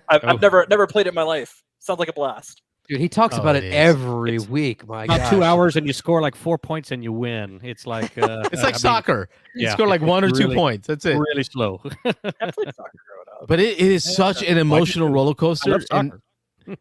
D: I've never played it in my life. Sounds like a blast.
C: Dude, he talks about it every week. My God,
G: about 2 hours and you score like 4 points and you win. It's like
B: it's like soccer. You score like 1 or 2 points. That's it.
G: Really slow.
D: I played soccer growing up.
B: But it is such an emotional roller coaster.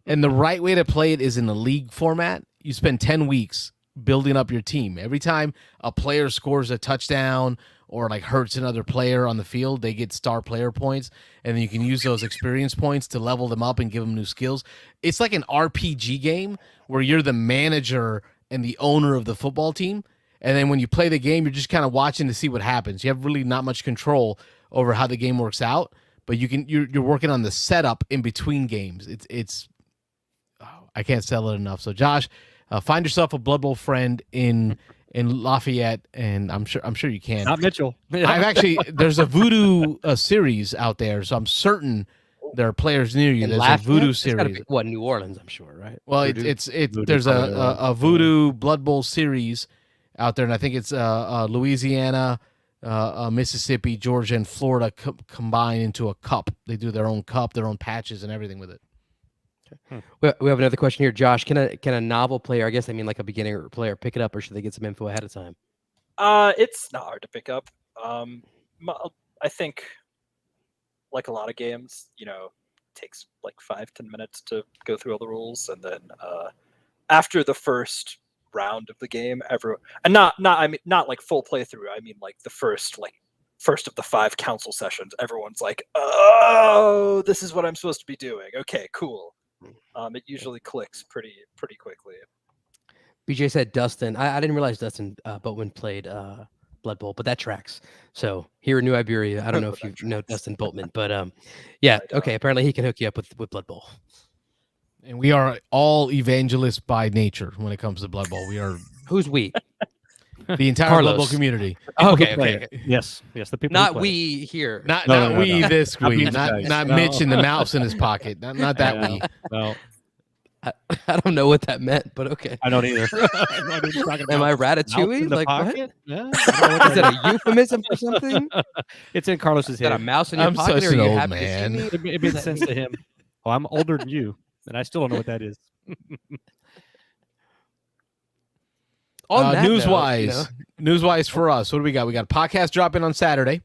B: And the right way to play it is in the league format. You spend 10 weeks building up your team. Every time a player scores a touchdown or like hurts another player on the field, they get star player points, and then you can use those experience points to level them up and give them new skills. It's like an RPG game where you're the manager and the owner of the football team, and then when you play the game, you're just kind of watching to see what happens. You have really not much control over how the game works out, but you're working on the setup in between games. I can't sell it enough. So Josh, find yourself a Blood Bowl friend in Lafayette, and I'm sure you can.
G: Not Mitchell.
B: There's a Voodoo series out there, so I'm certain there are players near you. There's a Voodoo series.
C: New Orleans, I'm sure, right?
B: Well, there's a Voodoo Blood Bowl series out there, and I think it's Louisiana, Mississippi, Georgia, and Florida combined into a cup. They do their own cup, their own patches, and everything with it.
C: We have another question here, Josh. Can a novel player, I guess I mean like a beginner player, pick it up, or should they get some info ahead of time?
D: It's not hard to pick up. I think, like a lot of games, it takes like 5-10 minutes to go through all the rules, and then after the first round of the game, not like full playthrough. I mean like the first of the 5 council sessions, everyone's like, oh, this is what I'm supposed to be doing. Okay, cool. It usually clicks pretty quickly.
C: BJ said Dustin. I didn't realize Dustin Boatman played Blood Bowl, but that tracks. So here in New Iberia, I don't know if you know Dustin Boatman, but yeah, okay. Apparently he can hook you up with Blood Bowl.
B: And we are all evangelists by nature when it comes to Blood Bowl. We are.
C: Who's we?
B: The entire Blood Bowl community.
C: Okay.
G: Yes. The people.
C: Not we here.
B: Not we this week. Not Mitch in the mouse in his pocket. Not that we.
G: No.
C: I don't know what that meant, but okay.
G: I don't either.
C: Am I Ratatouille? Like
G: pocket?
C: what?
G: Yeah.
C: Is that a euphemism for something?
G: It's in Carlos's head.
C: Got a mouse in your pocket?
B: Such
C: Or
B: an
C: are you
B: old
C: happy
B: man.
C: to see me?
G: It made sense to him. Oh, I'm older than you, and I still don't know what that is.
B: Newswise for us, what do we got? We got a podcast dropping on Saturday.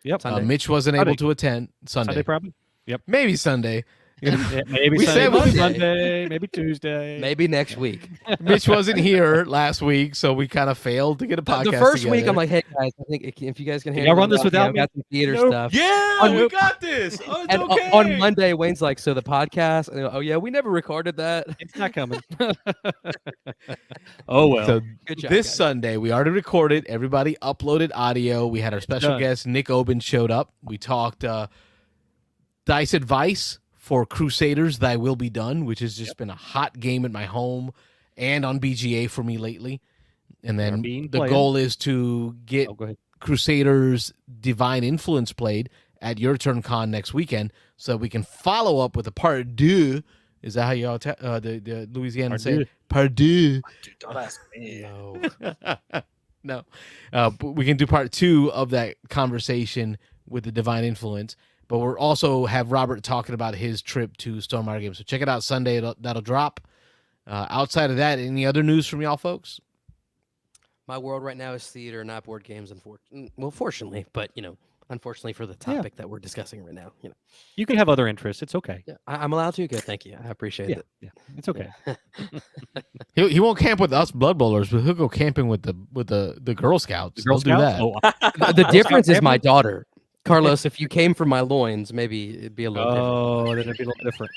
G: Yep.
B: Mitch wasn't able to attend Sunday.
G: Sunday probably. Yep.
B: Maybe Sunday.
G: Maybe
B: We
G: Sunday,
B: said
G: maybe
C: Monday.
G: Monday, maybe Tuesday.
C: Maybe next week.
B: Mitch wasn't here last week, so we kind of failed to get a podcast
C: The first week,
B: together.
C: I'm like, hey guys, I think if you guys can
G: Can
C: handle
G: y'all run
C: it,
G: this without
C: I've
G: me?
C: got some theater
G: Nope.
C: stuff.
B: yeah, we got this. Oh, it's
C: And
B: okay.
C: on Monday, Wayne's like, so the podcast. And oh yeah, we never recorded that.
G: It's not coming. Oh well.
B: So
C: Good job,
B: this
C: guys.
B: Sunday, we already recorded. Everybody uploaded audio. We had our special
G: done.
B: guest, Nick Oben, showed up. We talked dice advice for Crusaders Thy Will Be Done, which has just been a hot game at my home and on BGA for me lately. And then
G: being
B: the
G: played.
B: goal is to get
G: Oh, go ahead.
B: Crusaders Divine Influence played at Your Turn Con next weekend, so we can follow up with a part deux. Is that how y'all the Louisiana say part deux?
D: Dude, don't ask me.
C: No.
B: No, but we can do part 2 of that conversation with the Divine Influence. But we're also have Robert talking about his trip to Stonemaier Games. So check it out Sunday. That'll drop. Outside of that, any other news from y'all folks?
C: My world right now is theater, not board games. Fortunately, but unfortunately for the topic that we're discussing right now,
G: You can have other interests. It's okay.
C: yeah, I'm allowed to. Good, thank you. I appreciate it.
G: Yeah, it's okay.
B: He won't camp with us Blood Bowlers, but he'll go camping with the Girl Scouts.
G: Girl
B: They'll
G: Scouts?
B: do that.
G: Oh,
C: The difference is my
G: family?
C: daughter, Carlos. If you came from my loins, maybe it'd be a little
G: then it'd be a little different.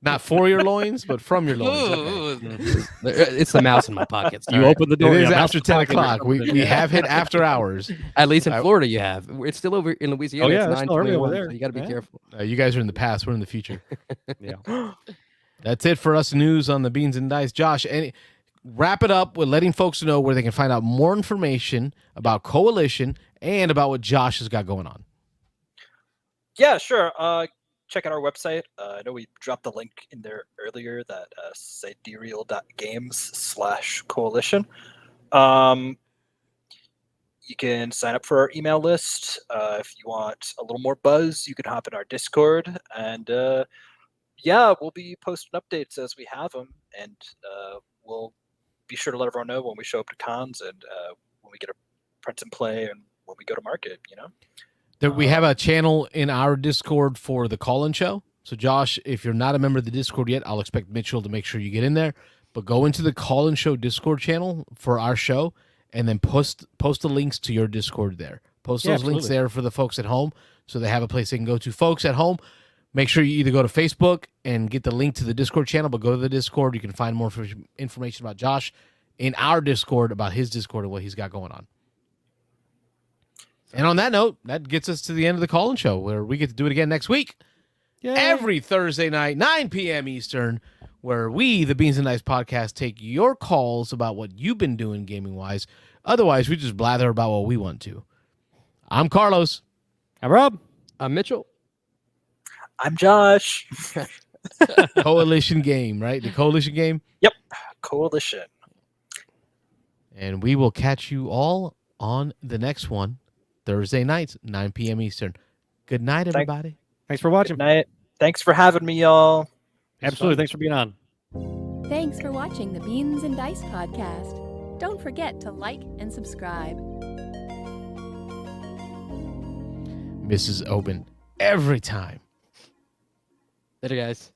B: Not for your loins, but from your loins.
C: different.
B: Okay.
C: It's the mouse in my pockets.
G: You open the door.
B: It is
G: yeah,
B: after
G: mouse
B: 10
G: pocket,
B: o'clock.
G: you're
B: We have hit after hours.
C: At least in
B: I-
C: Florida, you have. It's still over in Louisiana.
G: Oh, yeah,
C: it's
G: it's still early over
C: 9:21,
G: there.
C: so you got to be
G: Yeah.
C: careful.
B: You guys are in the past. We're in the future.
G: Yeah.
B: That's it for us news on the Beans and Dice. Josh, wrap it up with letting folks know where they can find out more information about Coalition and about what Josh has got going on.
D: Yeah, sure. Check out our website. I know we dropped the link in there earlier, that sidereal.games/coalition. You can sign up for our email list. If you want a little more buzz, you can hop in our Discord. And yeah, we'll be posting updates as we have them. And we'll be sure to let everyone know when we show up to cons and when we get a print and play and when we go to market,
B: We have a channel in our Discord for the call-in show. So, Josh, if you're not a member of the Discord yet, I'll expect Mitchell to make sure you get in there. But go into the call-in show Discord channel for our show, and then post the links to your Discord there. Post those links there for the folks at home, so they have a place they can go to. Folks at home, make sure you either go to Facebook and get the link to the Discord channel, but go to the Discord. You can find more information about Josh in our Discord, about his Discord and what he's got going on. And on that note, that gets us to the end of the call-in show, where we get to do it again next week.
G: Yay.
B: Every Thursday night, 9 p.m. Eastern, where we, the Beans and Dice podcast, take your calls about what you've been doing gaming-wise. Otherwise, we just blather about what we want to. I'm Carlos.
G: I'm Rob.
C: I'm Mitchell.
D: I'm Josh.
B: Coalition game, right? The Coalition game.
D: Yep. Coalition.
B: And we will catch you all on the next one, Thursday nights, 9 p.m. Eastern. Good night, everybody.
G: Thanks for watching.
D: Good night. Thanks for having me, y'all.
G: Absolutely. Thanks for being on.
A: Thanks for watching the Beans and Dice podcast. Don't forget to like and subscribe.
B: Mrs. Oben, every time.
C: Later, guys.